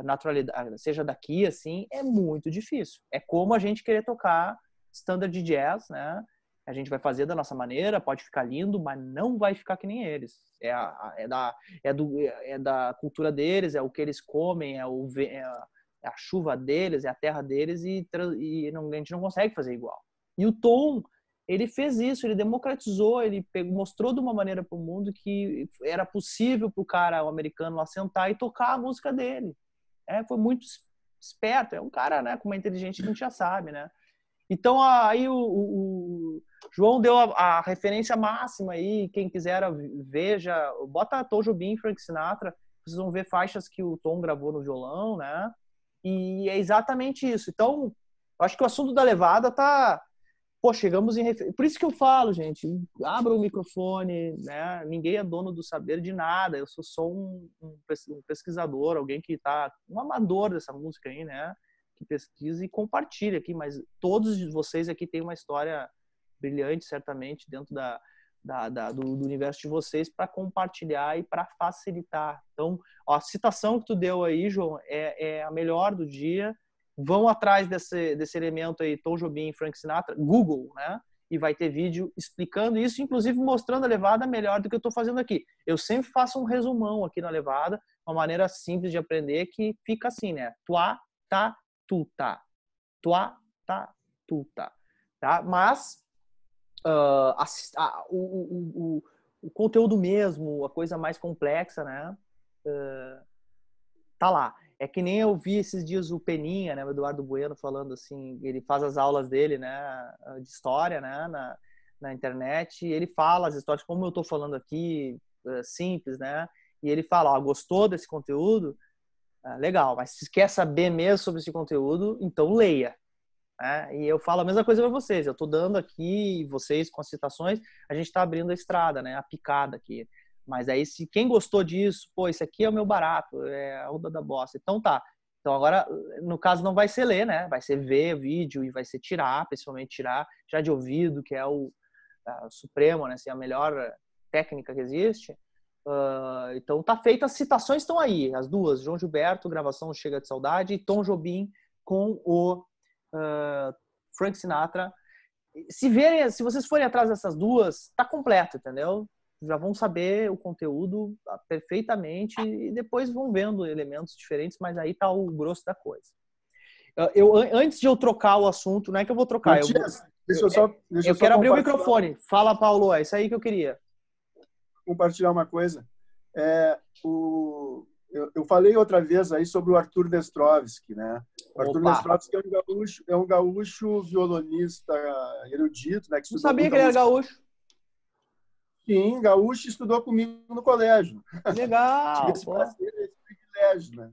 S1: naturalidade, seja daqui, assim, é muito difícil. É como a gente querer tocar standard de jazz, né? A gente vai fazer da nossa maneira, pode ficar lindo, mas não vai ficar que nem eles. É da cultura deles, é o que eles comem, é a chuva deles, é a terra deles, e a gente não consegue fazer igual. E o Tom, ele fez isso, ele democratizou, ele mostrou de uma maneira para o mundo que era possível para o cara, o americano, lá sentar e tocar a música dele. Foi muito esperto, é um cara, né, com uma inteligência que a gente já sabe, né? Então, aí o João deu a referência máxima aí, quem quiser veja, bota Tom Jobim, Frank Sinatra, vocês vão ver faixas que o Tom gravou no violão, né? E é exatamente isso. Então, eu acho que o assunto da levada tá... Pô, chegamos em... Por isso que eu falo, gente, abra o microfone, né? Ninguém é dono do saber de nada, eu sou só um pesquisador, alguém que tá... Um amador dessa música aí, né? Que pesquisa e compartilha aqui, mas todos vocês aqui têm uma história brilhante, certamente, dentro do universo de vocês para compartilhar e para facilitar. Então, a citação que tu deu aí, João, é a melhor do dia. Vão atrás desse elemento aí, Tom Jobim, Frank Sinatra, Google, né? E vai ter vídeo explicando isso, inclusive mostrando a levada melhor do que eu estou fazendo aqui. Eu sempre faço um resumão aqui na levada, uma maneira simples de aprender que fica assim, né? Tuá, tá, tuta. Tuá, tá, tuta. Tá? Mas o conteúdo mesmo, a coisa mais complexa, né? Tá lá. É que nem eu vi esses dias o Peninha, né, o Eduardo Bueno, falando assim, ele faz as aulas dele, né, de história, né, na internet, e ele fala as histórias, como eu estou falando aqui, simples, né, e ele fala, gostou desse conteúdo? Legal, mas se quer saber mesmo sobre esse conteúdo, então leia. Né? E eu falo a mesma coisa para vocês, eu estou dando aqui, vocês com as citações, a gente está abrindo a estrada, né, a picada aqui. Mas aí, se quem gostou disso, pô, isso aqui é o meu barato, é a Uda da Bossa. Então tá. Então agora, no caso, não vai ser ler, né? Vai ser ver vídeo e vai ser tirar, principalmente tirar já de ouvido, que é o supremo, né? Assim, a melhor técnica que existe. Então tá feita, as citações estão aí, as duas. João Gilberto, gravação Chega de Saudade, e Tom Jobim com o Frank Sinatra. Se vocês forem atrás dessas duas, tá completo, entendeu? Já vão saber o conteúdo perfeitamente e depois vão vendo elementos diferentes, mas aí tá o grosso da coisa. Antes de eu trocar o assunto, não é que eu vou trocar.
S3: Matias,
S1: eu quero abrir o microfone. Fala, Paulo, é isso aí que eu queria.
S3: Compartilhar uma coisa. Eu falei outra vez aí sobre o Arthur Nestrovsky, né? O Arthur Nestrovsky é um gaúcho violonista erudito, né? Que
S1: não sabia que ele era gaúcho.
S3: Sim, gaúcho, estudou comigo no colégio.
S1: Legal.
S3: Tive esse prazer, esse privilégio, né?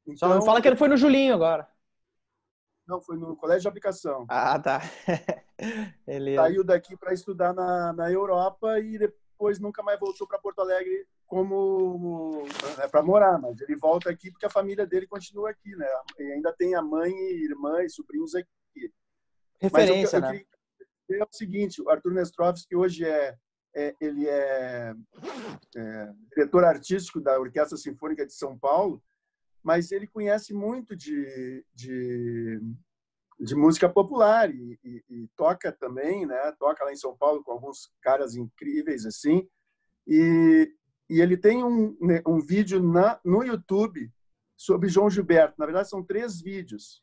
S1: Então, só não fala que ele foi no Julinho agora.
S3: Não, foi no colégio de aplicação.
S1: Tá. Ele
S3: saiu daqui para estudar na Europa e depois nunca mais voltou para Porto Alegre para morar, mas ele volta aqui porque a família dele continua aqui, né? E ainda tem a mãe, irmã e sobrinhos aqui.
S1: Referência,
S3: mas eu queria dizer o seguinte, o Arthur Nestrovsky hoje ele é diretor artístico da Orquestra Sinfônica de São Paulo, mas ele conhece muito de música popular e toca também, né? Toca lá em São Paulo com alguns caras incríveis assim. E ele tem um vídeo no YouTube sobre João Gilberto. Na verdade, são 3 vídeos.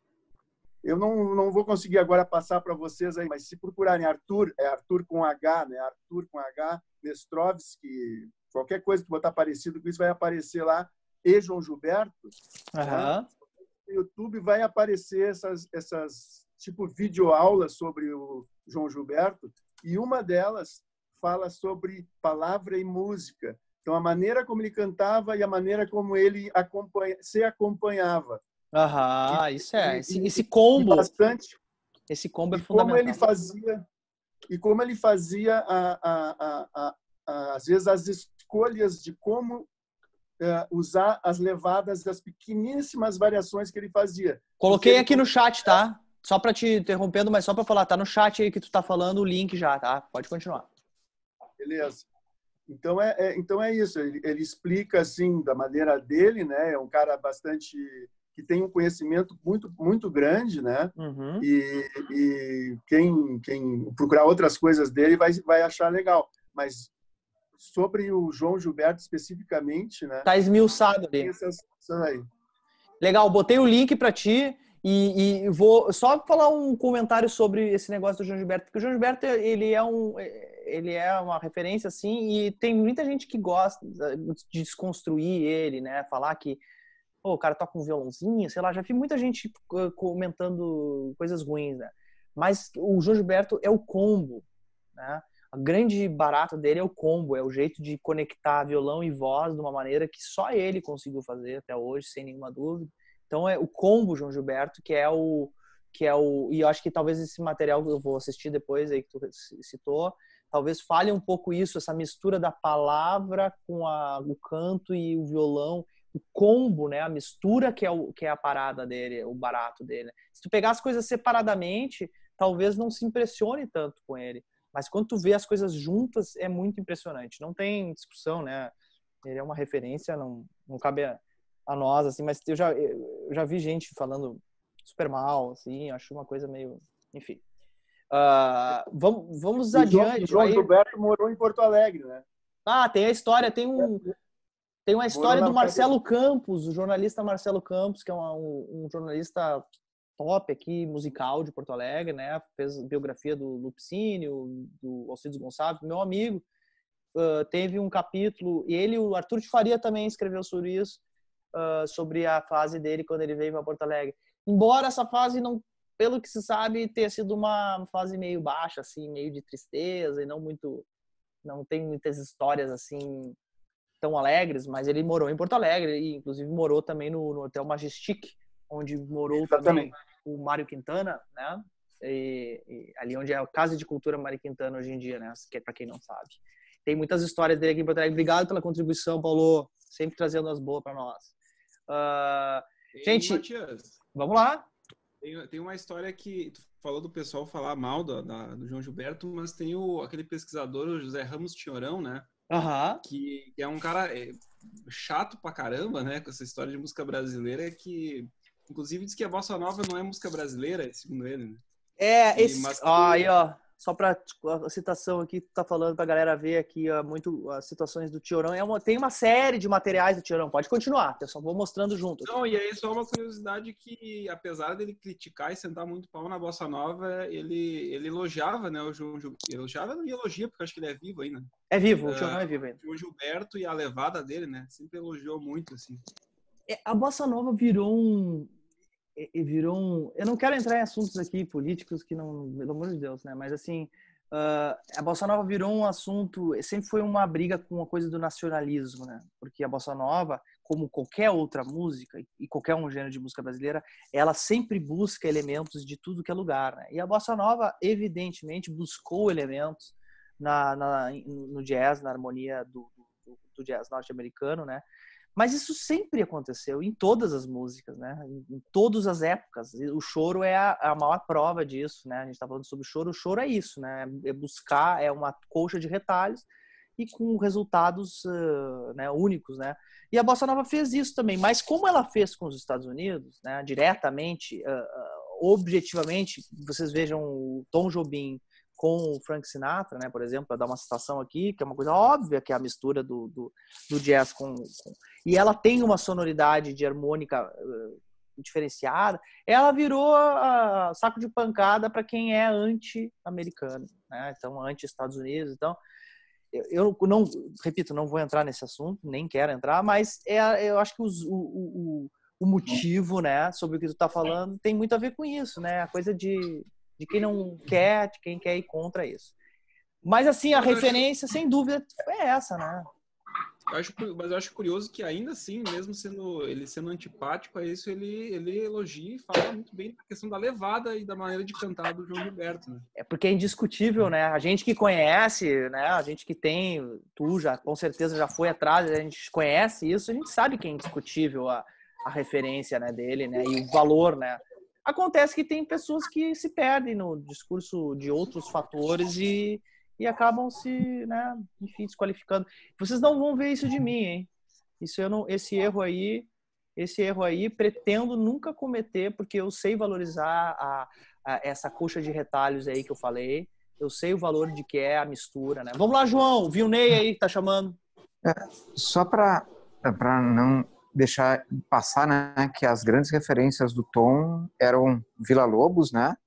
S3: Eu não vou conseguir agora passar para vocês aí, mas se procurarem Arthur, é Arthur com H, né? Arthur com H, Nestrovsky, qualquer coisa que botar parecido com isso vai aparecer lá, e João Gilberto. Né? No YouTube vai aparecer essas tipo videoaulas sobre o João Gilberto, e uma delas fala sobre palavra e música. Então, a maneira como ele cantava e a maneira como ele se acompanhava.
S1: Isso é. Esse combo.
S3: Bastante,
S1: esse combo é fundamental.
S3: Como ele fazia, às vezes, as escolhas de como usar as levadas das pequeníssimas variações que ele fazia.
S1: Coloquei aqui no chat, tá? Só para te interrompendo, mas só para falar, tá no chat aí que tu tá falando, o link já, tá? Pode continuar.
S3: Beleza. Então é isso. Ele explica assim da maneira dele, né? É um cara bastante que tem um conhecimento muito muito grande, né?
S1: Uhum.
S3: E quem procurar outras coisas dele vai achar legal. Mas sobre o João Gilberto especificamente, né?
S1: Tá esmiuçado ali.
S3: Aí.
S1: Legal, botei o link para ti e vou só falar um comentário sobre esse negócio do João Gilberto, porque o João Gilberto ele é uma referência assim, e tem muita gente que gosta de desconstruir ele, né? Falar que o cara toca um violãozinho, sei lá, já vi muita gente comentando coisas ruins, né? Mas o João Gilberto é o combo, né? O grande barato dele é o combo, é o jeito de conectar violão e voz de uma maneira que só ele conseguiu fazer até hoje, sem nenhuma dúvida. Então é o combo João Gilberto, que é o e eu acho que talvez esse material que eu vou assistir depois aí que tu citou, talvez fale um pouco isso, essa mistura da palavra com o canto e o violão, o combo, né, a mistura que é a parada dele, o barato dele. Se tu pegar as coisas separadamente, talvez não se impressione tanto com ele. Mas quando tu vê as coisas juntas, é muito impressionante. Não tem discussão, né? Ele é uma referência, não cabe a nós, assim, mas eu já vi gente falando super mal, assim, acho uma coisa meio... Enfim. Vamos adiante.
S3: O João Gilberto morou em Porto Alegre, né?
S1: Tem a história, tem uma história do Marcelo Campos, o jornalista Marcelo Campos, que é um jornalista top aqui, musical de Porto Alegre, né? Fez biografia do Lupicínio, do Alcides Gonçalves, meu amigo. Teve um capítulo, e o Arthur de Faria também escreveu sobre isso, sobre a fase dele quando ele veio para Porto Alegre. Embora essa fase, não, pelo que se sabe, tenha sido uma fase meio baixa, assim, meio de tristeza e não tem muitas histórias assim tão alegres, mas ele morou em Porto Alegre e inclusive morou também no Hotel Majestic, onde morou também o Mário Quintana, né? E ali onde é a Casa de Cultura Mário Quintana hoje em dia, né? Que é para quem não sabe. Tem muitas histórias dele aqui em Porto Alegre. Obrigado pela contribuição, Paulo. Sempre trazendo as boas para nós. Gente,
S7: Matias,
S1: vamos lá.
S7: Tem uma história que tu falou do pessoal falar mal do João Gilberto, mas tem aquele pesquisador, o José Ramos Tinhorão, né? Que é um cara chato pra caramba, né? Com essa história de música brasileira, que inclusive diz que a bossa nova não é música brasileira, segundo ele, né?
S1: Aí, ó, só para a citação aqui, tu tá falando pra galera ver aqui, ó, muito as situações do Tinhorão. Tem uma série de materiais do Tinhorão, pode continuar, eu só vou mostrando junto.
S7: Não, e aí só uma curiosidade que, apesar dele criticar e sentar muito pau na bossa nova, ele elogiava, né, o João Gilberto. Elogiava e elogia, porque eu acho que ele é vivo ainda.
S1: É vivo, o Tinhorão é vivo ainda.
S7: O João Gilberto e a levada dele, né, sempre elogiou muito, assim.
S1: A bossa nova virou um... Eu não quero entrar em assuntos aqui políticos que não, pelo amor de Deus, né? Mas assim, a bossa nova virou um assunto, sempre foi uma briga com a coisa do nacionalismo, né? Porque a bossa nova, como qualquer outra música e qualquer um gênero de música brasileira, ela sempre busca elementos de tudo que é lugar, né? E a bossa nova, evidentemente, buscou elementos no jazz, na harmonia do jazz norte-americano, né? Mas isso sempre aconteceu em todas as músicas, né? Em todas as épocas. O choro é a maior prova disso, né? A gente está falando sobre o choro é isso, né? É buscar, é uma colcha de retalhos e com resultados né, únicos, né? E a bossa nova fez isso também, mas como ela fez com os Estados Unidos, né, diretamente, objetivamente, vocês vejam o Tom Jobim com o Frank Sinatra, né, por exemplo, para dar uma citação aqui, que é uma coisa óbvia, que é a mistura do jazz e ela tem uma sonoridade de harmônica diferenciada, ela virou saco de pancada para quem é anti-americano, né, então anti-Estados Unidos. Então, eu não, repito, não vou entrar nesse assunto, nem quero entrar, mas eu acho que o motivo, né, sobre o que tu está falando tem muito a ver com isso, né, a coisa de quem não quer, de quem quer ir contra isso. Mas, assim, a referência, sem dúvida, é essa, né?
S7: Mas eu acho curioso que, ainda assim, mesmo ele sendo antipático a isso, ele elogia e fala muito bem da questão da levada e da maneira de cantar do João Gilberto, né?
S1: É porque é indiscutível, né? A gente que conhece, né? A gente que tem, tu já, com certeza, já foi atrás, a gente conhece isso, a gente sabe que é indiscutível a referência, né, dele, né? E o valor, né? Acontece que tem pessoas que se perdem no discurso de outros fatores e acabam se, né, enfim, desqualificando. Vocês não vão ver isso de mim, hein? Esse erro aí pretendo nunca cometer, porque eu sei valorizar essa coxa de retalhos aí que eu falei. Eu sei o valor de que é a mistura, né? Vamos lá, João, viu o Ney aí que tá chamando?
S8: Só para não deixar passar, né, que as grandes referências do Tom eram Villa-Lobos, né,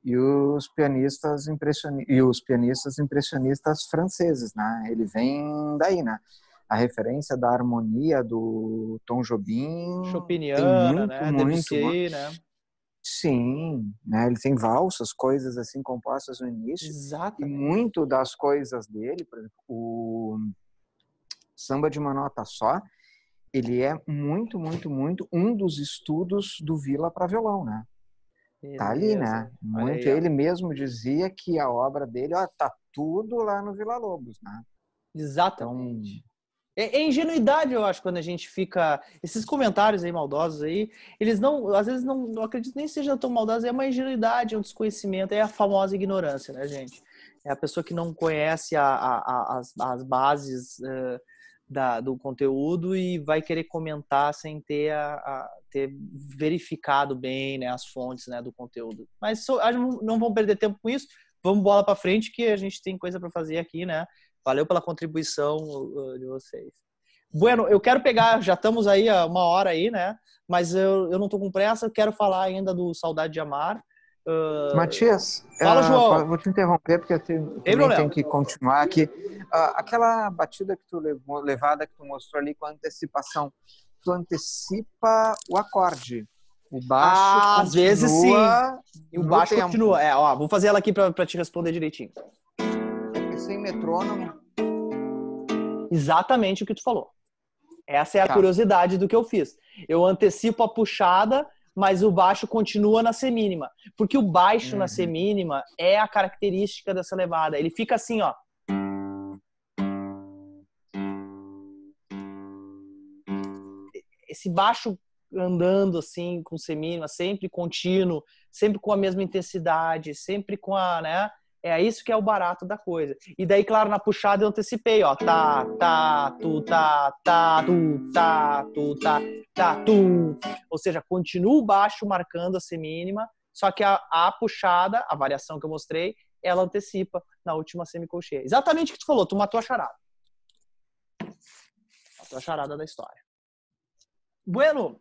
S8: e os pianistas impressionistas franceses, né? Ele vem daí, né? A referência da harmonia do Tom Jobim,
S1: Chopiniana, né? Debussy, né?
S8: Sim, né? Ele tem valsas, coisas assim compostas no início.
S1: Exatamente.
S8: E muito das coisas dele, por exemplo, o Samba de uma Nota Só, ele é muito, muito, muito um dos estudos do Villa para violão, né? Tá ali, né? Muito. Ele mesmo dizia que a obra dele, tá tudo lá no Villa-Lobos, né?
S1: Exatamente. Então, é ingenuidade, eu acho, quando a gente fica... Esses comentários aí maldosos aí, eles não... Às vezes não acredito nem seja tão maldosos, é uma ingenuidade, é um desconhecimento, é a famosa ignorância, né, gente? É a pessoa que não conhece as bases... do conteúdo e vai querer comentar sem ter verificado bem, né, as fontes, né, do conteúdo. Mas não vamos perder tempo com isso. Vamos bola para frente que a gente tem coisa para fazer aqui, né? Valeu pela contribuição de vocês. Bueno, eu quero pegar, já estamos aí há uma hora aí, né? Mas eu não tô com pressa, eu quero falar ainda do Saudade de Amar.
S8: Matias,
S1: fala, João.
S8: Vou te interromper porque eu também tenho que continuar aqui. Aquela batida que tu levada que tu mostrou ali com antecipação, tu antecipa o acorde. O baixo
S1: às vezes sim. E o baixo
S8: tempo.
S1: Continua. Vou fazer ela aqui para te responder direitinho.
S8: Sem metrônomo.
S1: Exatamente o que tu falou. Essa é a curiosidade do que eu fiz. Eu antecipo a puxada, mas o baixo continua na semínima. Porque o baixo na semínima é a característica dessa levada. Ele fica assim, ó. Esse baixo andando assim, com semínima, sempre contínuo, sempre com a mesma intensidade, sempre com a, né? É isso que é o barato da coisa. E daí, claro, na puxada eu antecipei, ó. Tá, tu, tá, tu, tá, tu, tá, tu. Ou seja, continua o baixo marcando a semínima, só que a puxada, a variação que eu mostrei, ela antecipa na última semicolcheia. Exatamente o que tu falou, tu matou a charada. Matou a charada da história. Bueno.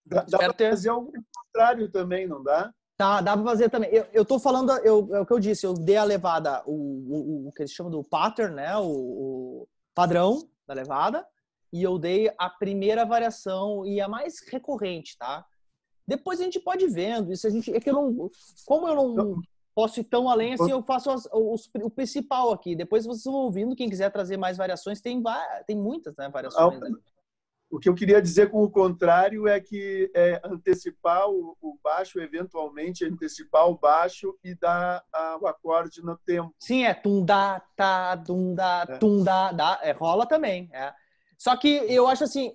S3: Dá para fazer algo contrário também, não dá?
S1: Tá, dá pra fazer também. Eu tô falando, é o que eu disse, eu dei a levada, o que eles chamam do pattern, né? O padrão da levada, e eu dei a primeira variação e a mais recorrente, tá? Depois a gente pode ir vendo, isso é que eu não, como eu não posso ir tão além assim, eu faço o principal aqui. Depois vocês vão ouvindo, quem quiser trazer mais variações, tem muitas, né, variações. Né?
S3: O que eu queria dizer com o contrário é que antecipar o baixo, eventualmente antecipar o baixo e dar o acorde no tempo.
S1: Sim, tum-dá, tá, tum-dá, tum-dá, rola também. Só que eu acho assim,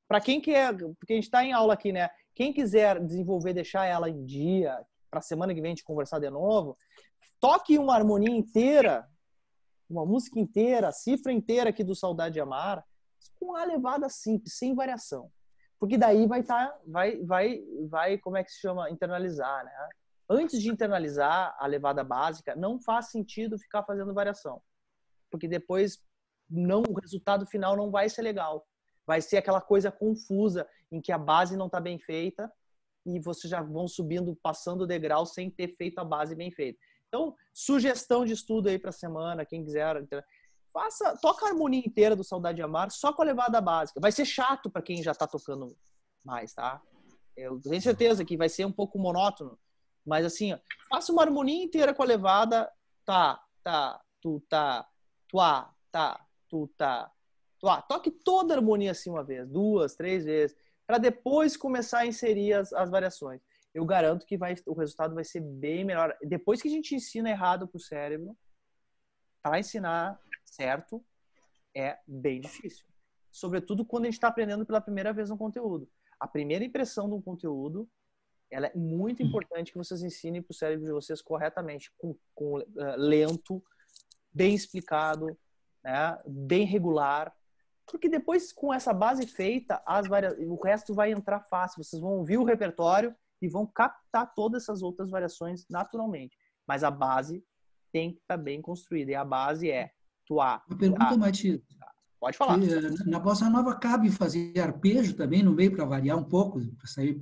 S1: para quem quer, porque a gente está em aula aqui, né? Quem quiser desenvolver, deixar ela em dia, para a semana que vem a gente conversar de novo, toque uma harmonia inteira, uma música inteira, a cifra inteira aqui do Saudade de Amar, com a levada simples, sem variação. Porque daí vai como é que se chama? Internalizar, né? Antes de internalizar a levada básica, não faz sentido ficar fazendo variação. Porque depois o resultado final não vai ser legal. Vai ser aquela coisa confusa em que a base não está bem feita e vocês já vão subindo, passando o degrau sem ter feito a base bem feita. Então, sugestão de estudo aí para a semana, quem quiser... toca a harmonia inteira do Saudade de Amar só com a levada básica. Vai ser chato para quem já tá tocando mais, tá? Eu tenho certeza que vai ser um pouco monótono, mas assim, ó, faça uma harmonia inteira com a levada tu, tá. Toque toda a harmonia assim uma vez, 2, 3 vezes, para depois começar a inserir as variações. Eu garanto que o resultado vai ser bem melhor. Depois que a gente ensina errado pro cérebro, para ensinar certo, é bem difícil. Sobretudo quando a gente está aprendendo pela primeira vez um conteúdo. A primeira impressão de um conteúdo, ela é muito importante que vocês ensinem para o cérebro de vocês corretamente, lento, bem explicado, né? Bem regular. Porque depois, com essa base feita, o resto vai entrar fácil. Vocês vão ouvir o repertório e vão captar todas essas outras variações naturalmente. Mas a base tem que estar bem construída. E a base é
S4: Uma pergunta, Matias.
S1: Pode falar.
S4: Na bossa nova cabe fazer arpejo também no meio para variar um pouco? Para sair...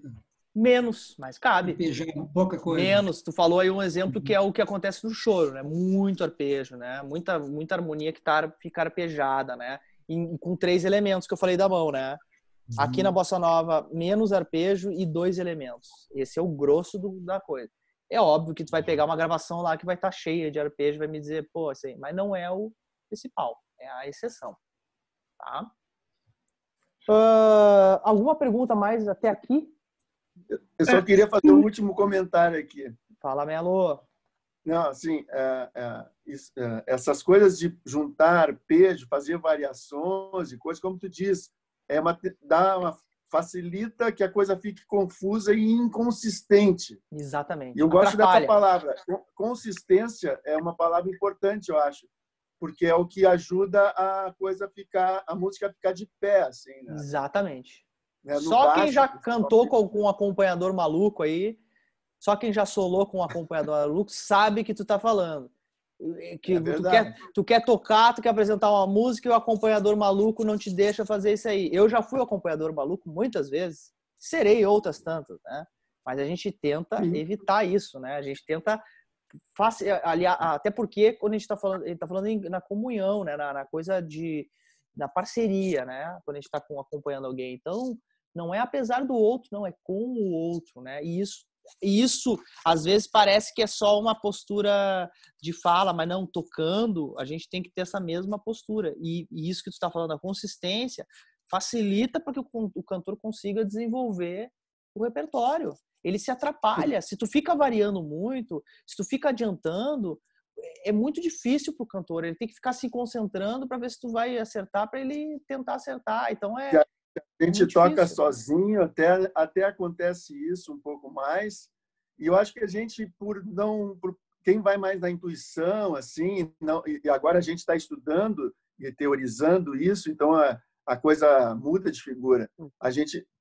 S1: Menos, mas cabe.
S4: Arpejar pouca coisa.
S1: Menos. Tu falou aí um exemplo que é o que acontece no choro, né? Muito arpejo, né? Muita harmonia que fica arpejada, né? E com 3 elementos que eu falei da mão, né? Aqui na bossa nova, menos arpejo e 2 elementos. Esse é o grosso da coisa. É óbvio que tu vai pegar uma gravação lá que vai estar cheia de arpejo e vai me dizer, pô, assim, mas não é o principal, é a exceção. Tá? Alguma pergunta mais até aqui?
S3: Eu só queria fazer um último comentário aqui.
S1: Fala, Melo.
S3: Não, assim, essas coisas de juntar arpejo, fazer variações e coisas, como tu diz, facilita que a coisa fique confusa e inconsistente.
S1: Exatamente.
S3: E eu gosto dessa palavra. Consistência é uma palavra importante, eu acho, porque é o que ajuda a música ficar de pé, assim, né?
S1: Exatamente. Só quem já cantou com um acompanhador maluco aí, só quem já solou com um acompanhador maluco sabe que tu tá falando. Que tu quer tocar, tu quer apresentar uma música e o acompanhador maluco não te deixa fazer isso aí. Eu já fui acompanhador maluco muitas vezes, serei outras tantas, né? Mas a gente tenta evitar isso, né? A gente tenta até porque quando a gente tá falando na comunhão, né? Na coisa de da parceria, né? Quando a gente está acompanhando alguém. Então, não é apesar do outro, não, é com o outro, né? E isso, às vezes, parece que é só uma postura de fala, mas não, tocando, a gente tem que ter essa mesma postura. E isso que tu está falando, a consistência, facilita para que o cantor consiga desenvolver o repertório. Ele se atrapalha. Se tu fica variando muito, se tu fica adiantando, é muito difícil para o cantor. Ele tem que ficar se concentrando para ver se tu vai acertar, para ele tentar acertar. Então,
S9: a gente toca
S1: difícil.
S9: Sozinho, até acontece isso um pouco mais. E eu acho que a gente, quem vai mais na intuição, assim, não, e agora a gente está estudando e teorizando isso, então a coisa muda de figura.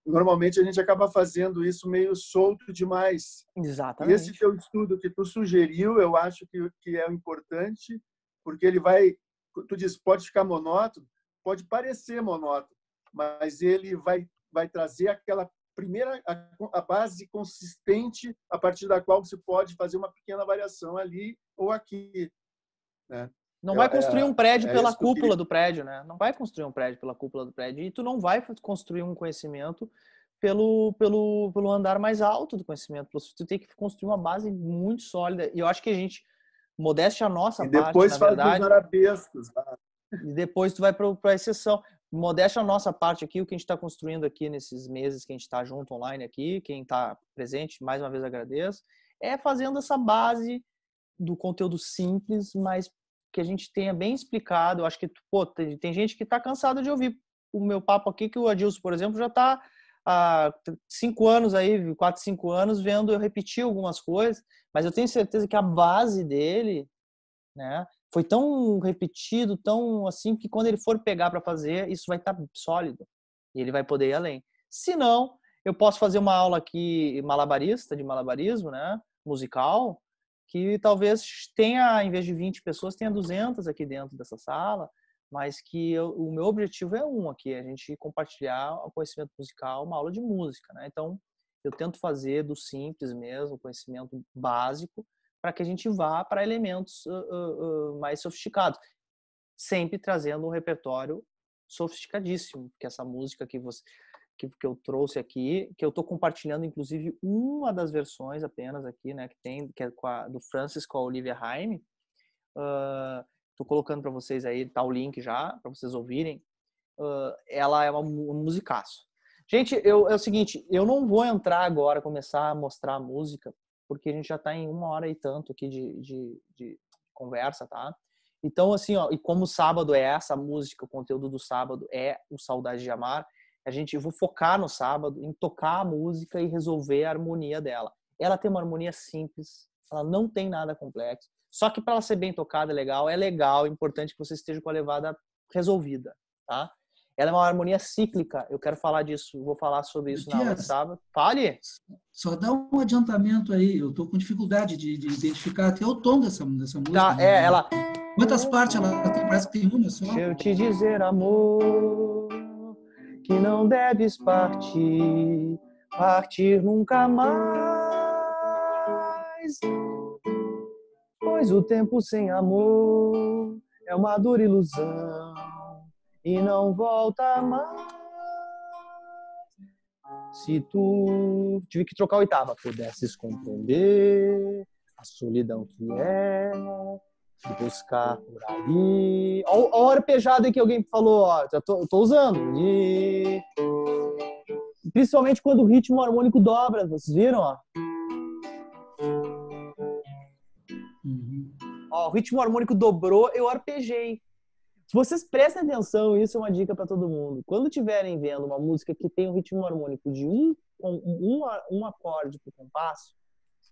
S9: Normalmente a gente acaba fazendo isso meio solto demais.
S1: Exatamente.
S9: E esse teu estudo que tu sugeriu, eu acho que é importante, porque ele vai, tu diz, pode ficar monótono, pode parecer monótono, mas ele vai trazer aquela primeira, a base consistente a partir da qual você pode fazer uma pequena variação ali ou aqui, né?
S1: Não vai construir um prédio pela cúpula do prédio, né? Não vai construir um prédio pela cúpula do prédio. E tu não vai construir um conhecimento pelo andar mais alto do conhecimento. Tu tem que construir uma base muito sólida. E eu acho que a gente, modéstia a nossa parte,
S9: depois faz os arabescos.
S1: E depois tu vai para a exceção. Modéstia a nossa parte aqui, o que a gente está construindo aqui nesses meses que a gente está junto online aqui, quem está presente, mais uma vez agradeço, é fazendo essa base do conteúdo simples, mas que a gente tenha bem explicado. Eu acho que tem gente que está cansada de ouvir o meu papo aqui, que o Adilson, por exemplo, já está há 5 anos aí, 4, 5 anos, vendo eu repetir algumas coisas, mas eu tenho certeza que a base dele, né, foi tão repetido, tão assim, que quando ele for pegar para fazer, isso vai estar sólido e ele vai poder ir além. Se não, eu posso fazer uma aula aqui de malabarismo, né, musical, que talvez tenha, em vez de 20 pessoas, tenha 200 aqui dentro dessa sala, mas que o meu objetivo é aqui, a gente compartilhar o conhecimento musical, uma aula de música, né? Então, eu tento fazer do simples mesmo, conhecimento básico, para que a gente vá para elementos mais sofisticados, sempre trazendo um repertório sofisticadíssimo, porque essa música que eu trouxe aqui, que eu estou compartilhando, inclusive, uma das versões apenas aqui, né, que é do Francis com a Olivia Haim. Estou colocando para vocês aí, tá o link já, para vocês ouvirem. Ela é um musicaço. Gente, é o seguinte, eu não vou entrar agora, começar a mostrar a música, porque a gente já está em 1 hora e tanto aqui de conversa, tá? Então, assim, ó, e como o sábado é essa música, o conteúdo do sábado é o Saudade de Amar, eu vou focar no sábado em tocar a música e resolver a harmonia dela. Ela tem uma harmonia simples, ela não tem nada complexo. Só que para ela ser bem tocada, é legal, é importante que você esteja com a levada resolvida, tá? Ela é uma harmonia cíclica, eu quero falar disso, vou falar sobre isso na aula de sábado. Fale!
S4: Só dá um adiantamento aí, eu estou com dificuldade de identificar até o tom dessa música.
S1: Tá,
S4: né?
S1: ela...
S4: Quantas partes ela tem? Parece que tem uma só.
S1: Deixa eu te dizer, amor, que não deves partir nunca mais, pois o tempo sem amor é uma dura ilusão e não volta mais. Se tu tive que trocar a oitava, pudesses compreender a solidão que é de buscar por aí. Olha o arpejado aí que alguém falou, ó, eu tô usando. E principalmente quando o ritmo harmônico dobra, vocês viram, ó? Ó, o ritmo harmônico dobrou, eu arpejei. Se vocês prestem atenção, isso é uma dica para todo mundo. Quando estiverem vendo uma música que tem um ritmo harmônico de um acorde por compasso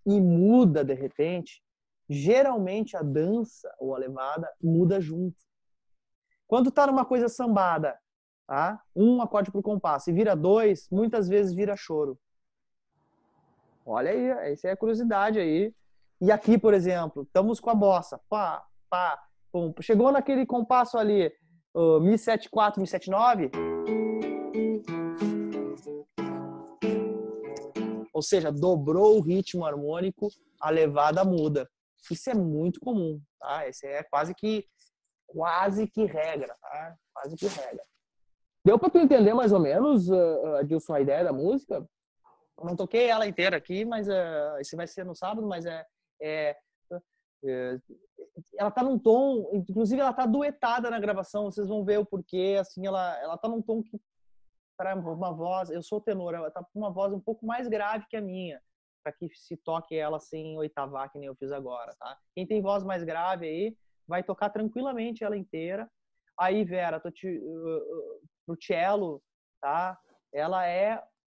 S1: e muda de repente, geralmente a dança ou a levada muda junto. Quando tá numa coisa sambada, tá? 1 acorde por compasso e vira 2, muitas vezes vira choro. Olha aí, essa é a curiosidade aí. E aqui, por exemplo, estamos com a bossa. Pá, pá, pum. Chegou naquele compasso ali, Mi 7/4, Mi 7/9. Ou seja, dobrou o ritmo harmônico, a levada muda. Isso é muito comum, tá? Esse é quase que quase que regra, tá? Quase que regra. Deu para tu entender mais ou menos, Adilson, a ideia da música? Eu não toquei ela inteira aqui, mas esse vai ser no sábado, mas ela tá num tom, inclusive ela tá duetada na gravação, vocês vão ver o porquê, assim, ela tá num tom que, para uma voz, eu sou tenor, ela tá com uma voz um pouco mais grave que a minha, para que se toque ela sem oitavar, que nem eu fiz agora, tá? Quem tem voz mais grave aí, vai tocar tranquilamente ela inteira. Aí, Vera, pro cello, tá? Ela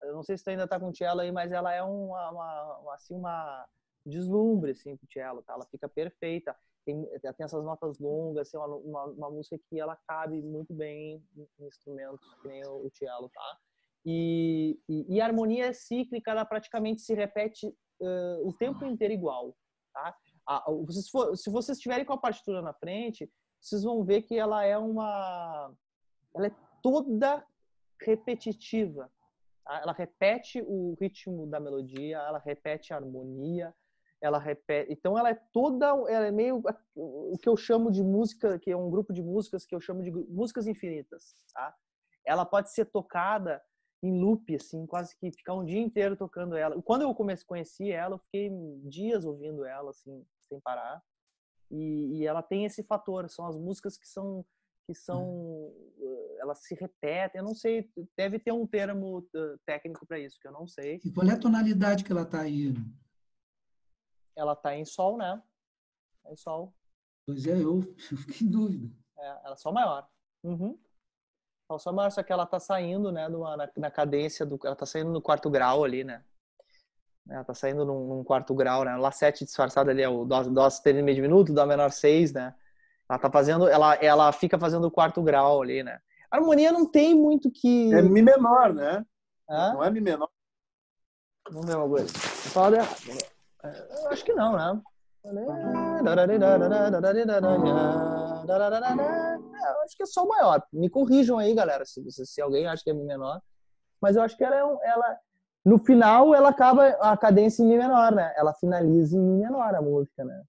S1: eu não sei se tu ainda tá com o cello aí, mas ela é uma deslumbre, assim, pro cello, tá? Ela fica perfeita. Tem essas notas longas, assim, uma música que ela cabe muito bem em instrumentos, que nem o cello, tá? E a harmonia cíclica, ela praticamente se repete o tempo inteiro igual, tá? Se vocês estiverem com a partitura na frente, vocês vão ver que ela é toda repetitiva, tá? Ela repete o ritmo da melodia, ela repete a harmonia, ela repete. Então ela é meio o que eu chamo de música, que é um grupo de músicas que eu chamo de músicas infinitas, tá? Ela pode ser tocada em loop, assim, quase que ficar um dia inteiro tocando ela. Quando eu conheci ela, eu fiquei dias ouvindo ela, assim, sem parar. E ela tem esse fator, são as músicas que são elas se repetem, eu não sei, deve ter um termo técnico para isso, que eu não sei.
S4: E qual é a tonalidade que ela está aí?
S1: Ela tá em sol, né? Em sol.
S4: Pois é, eu fiquei em dúvida.
S1: Ela é sol maior. Uhum. Ela é sol maior, só que ela tá saindo, né, na cadência ela tá saindo no quarto grau ali, né? Ela tá saindo num quarto grau, né? Lá 7 disfarçado ali é o dó sustenido meio diminuto, dó menor 6, né? Ela tá fazendo, ela fica fazendo o quarto grau ali, né? A harmonia não tem muito que...
S9: É mi menor, né?
S1: Hã?
S9: Não é mi menor?
S1: Não é uma coisa. Fala errado. Eu acho que não, né? Eu acho que é sol maior. Me corrijam aí, galera, se alguém acha que é mi menor. Mas eu acho que ela no final, ela acaba a cadência em mi menor, né? Ela finaliza em mi menor a música, né?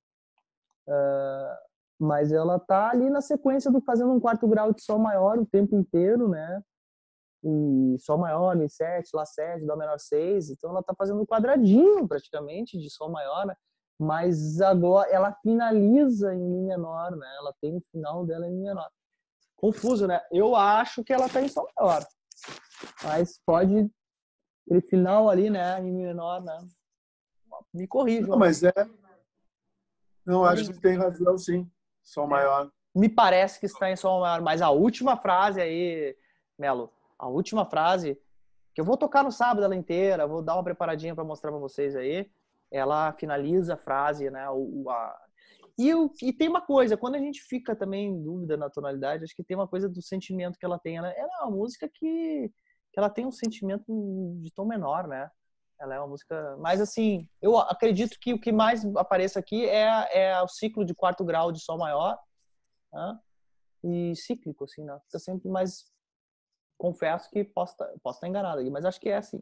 S1: Mas ela tá ali na sequência fazendo um quarto grau de sol maior o tempo inteiro, né? E sol maior, mi 7, lá 7, dó menor 6. Então ela tá fazendo um quadradinho praticamente de sol maior, né? Mas agora ela finaliza em mi menor, né? Ela tem o final dela em mi menor. Confuso, né? Eu acho que ela tá em sol maior. Mas pode... Aquele final ali, né? Em mi menor, né? Me corrija.
S9: Não, mas Não, acho que tem razão, sim. Sol maior.
S1: Me parece que está em sol maior. Mas a última frase aí, Melo, a última frase, que eu vou tocar no sábado ela inteira, vou dar uma preparadinha para mostrar para vocês aí. Ela finaliza a frase, né? E tem uma coisa, quando a gente fica também em dúvida na tonalidade, acho que tem uma coisa do sentimento que ela tem. Ela é uma música que ela tem um sentimento de tom menor, né? Ela é uma música... Mas, assim, eu acredito que o que mais apareça aqui é o ciclo de quarto grau de sol maior, né? E cíclico, assim, né? Fica sempre mais... Confesso que posso estar enganado aqui, mas acho que é assim.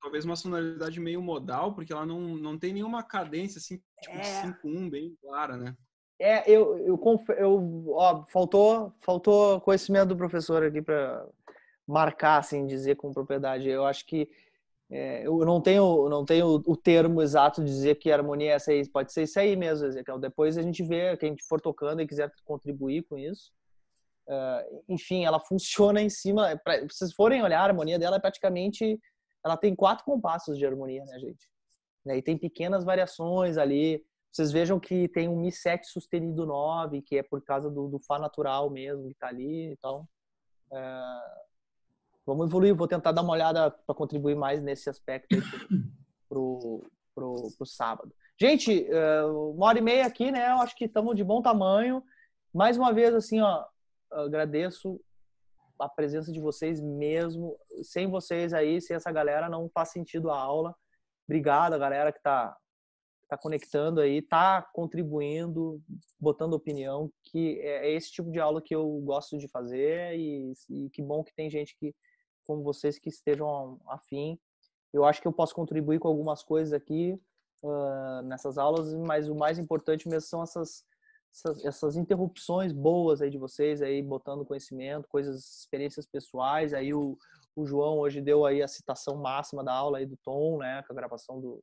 S7: Talvez uma sonoridade meio modal, porque ela não tem nenhuma cadência, assim, tipo de 5/1 bem clara, né? Faltou conhecimento do professor aqui para marcar, assim, dizer com propriedade. Eu acho que eu não tenho o termo exato de dizer que a harmonia é essa aí. Pode ser isso aí mesmo, Ezequiel. Depois a gente vê, quem for tocando e quiser contribuir com isso. Enfim, ela funciona em cima... Se vocês forem olhar, a harmonia dela é praticamente... Ela tem 4 compassos de harmonia, né, gente? E tem pequenas variações ali. Vocês vejam que tem um Mi 7 sustenido 9, que é por causa do Fá natural mesmo, que tá ali. Então, vamos evoluir. Vou tentar dar uma olhada para contribuir mais nesse aspecto aí pro sábado. Gente, 1h30 aqui, né? Eu acho que estamos de bom tamanho. Mais uma vez, assim, ó, agradeço a presença de vocês mesmo. Sem vocês aí, sem essa galera, não faz sentido a aula. Obrigado, a galera que tá conectando aí, tá contribuindo, botando opinião, que é esse tipo de aula que eu gosto de fazer e que bom que tem gente como vocês que estejam afim. Eu acho que eu posso contribuir com algumas coisas aqui nessas aulas, mas o mais importante mesmo são
S1: essas interrupções boas aí de vocês, aí botando conhecimento, coisas, experiências pessoais. Aí o João hoje deu aí a citação máxima da aula aí do Tom, né, com a gravação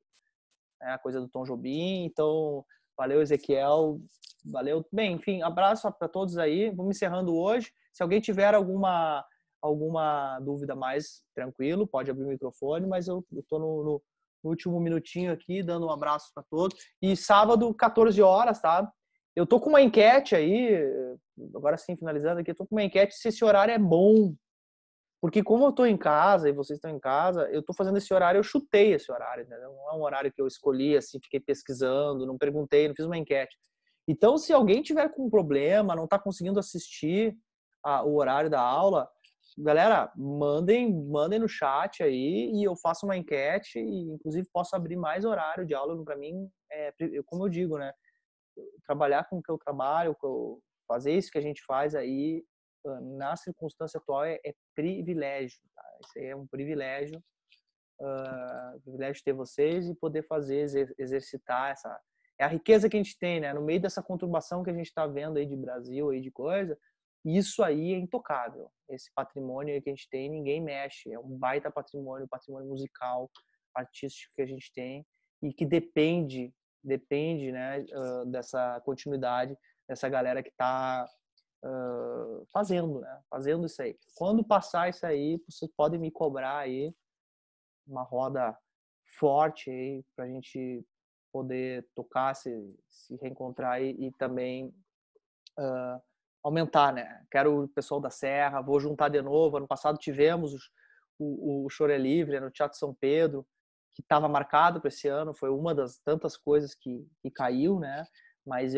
S1: a coisa do Tom Jobim. Então, valeu, Ezequiel, valeu. Bem, enfim, abraço para todos aí. Vamos encerrando hoje. Se alguém tiver alguma dúvida mais, tranquilo, pode abrir o microfone, mas eu tô no último minutinho aqui, dando um abraço para todos. E sábado, 14 horas, tá? Eu tô com uma enquete aí, agora sim, finalizando aqui, eu tô com uma enquete se esse horário é bom. Porque como eu tô em casa e vocês estão em casa, eu tô fazendo esse horário, eu chutei esse horário, né? Não é um horário que eu escolhi, assim, fiquei pesquisando, não perguntei, não fiz uma enquete. Então, se alguém tiver com um problema, não tá conseguindo assistir o horário da aula, galera, mandem no chat aí e eu faço uma enquete e, inclusive, posso abrir mais horário de aula. Para mim, como eu digo, né? Trabalhar com o que eu trabalho, fazer isso que a gente faz aí, na circunstância atual, é privilégio. Tá? Isso aí é um privilégio. Privilégio ter vocês e poder fazer, exercitar essa... É a riqueza que a gente tem, né? No meio dessa conturbação que a gente está vendo aí de Brasil, aí de coisa, isso aí é intocável. Esse patrimônio aí que a gente tem, ninguém mexe. É um baita patrimônio musical, artístico que a gente tem e que depende, né, dessa continuidade dessa galera que está fazendo isso aí. Quando passar isso aí, vocês podem me cobrar aí uma roda forte aí pra gente poder tocar, se reencontrar e também aumentar, né? Quero o pessoal da Serra, vou juntar de novo. Ano passado tivemos o Choro é Livre no Teatro São Pedro, que estava marcado para esse ano, foi uma das tantas coisas que caiu, né? Mas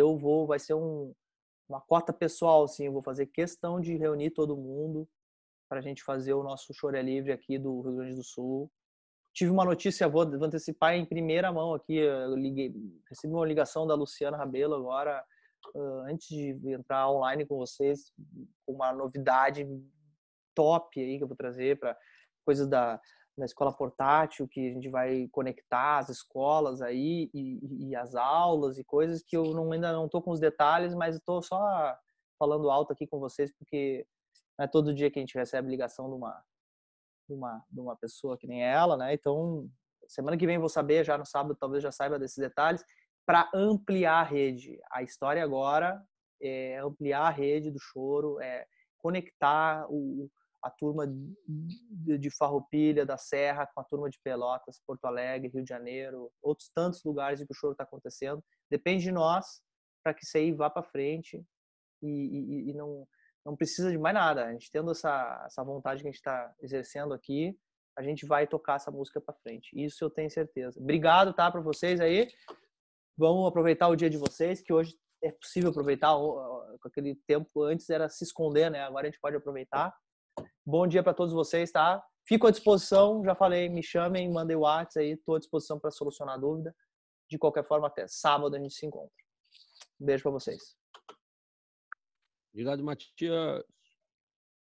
S1: vai ser uma cota pessoal, assim, eu vou fazer questão de reunir todo mundo para a gente fazer o nosso Choro é Livre aqui do Rio Grande do Sul. Tive uma notícia, vou antecipar em primeira mão aqui, recebi uma ligação da Luciana Rabelo agora, antes de entrar online com vocês, uma novidade top aí que eu vou trazer para coisas da escola portátil, que a gente vai conectar as escolas aí e as aulas e coisas que eu ainda não estou com os detalhes, mas estou só falando alto aqui com vocês, porque não é todo dia que a gente recebe ligação de uma pessoa que nem ela, né? Então, semana que vem vou saber, já no sábado talvez já saiba desses detalhes, para ampliar a rede. A história agora é ampliar a rede do choro, é conectar a turma de Farroupilha, da Serra, com a turma de Pelotas, Porto Alegre, Rio de Janeiro, outros tantos lugares em que o choro está acontecendo. Depende de nós para que isso aí vá para frente e não precisa de mais nada. A gente tendo essa vontade que a gente está exercendo aqui, a gente vai tocar essa música para frente. Isso eu tenho certeza. Obrigado, tá, para vocês aí. Vamos aproveitar o dia de vocês, que hoje é possível aproveitar. Com aquele tempo antes era se esconder, né? Agora a gente pode aproveitar. Bom dia para todos vocês, tá? Fico à disposição, já falei, me chamem, mandem o WhatsApp aí, estou à disposição para solucionar a dúvida. De qualquer forma, até sábado a gente se encontra. Um beijo para vocês.
S10: Obrigado, Matias.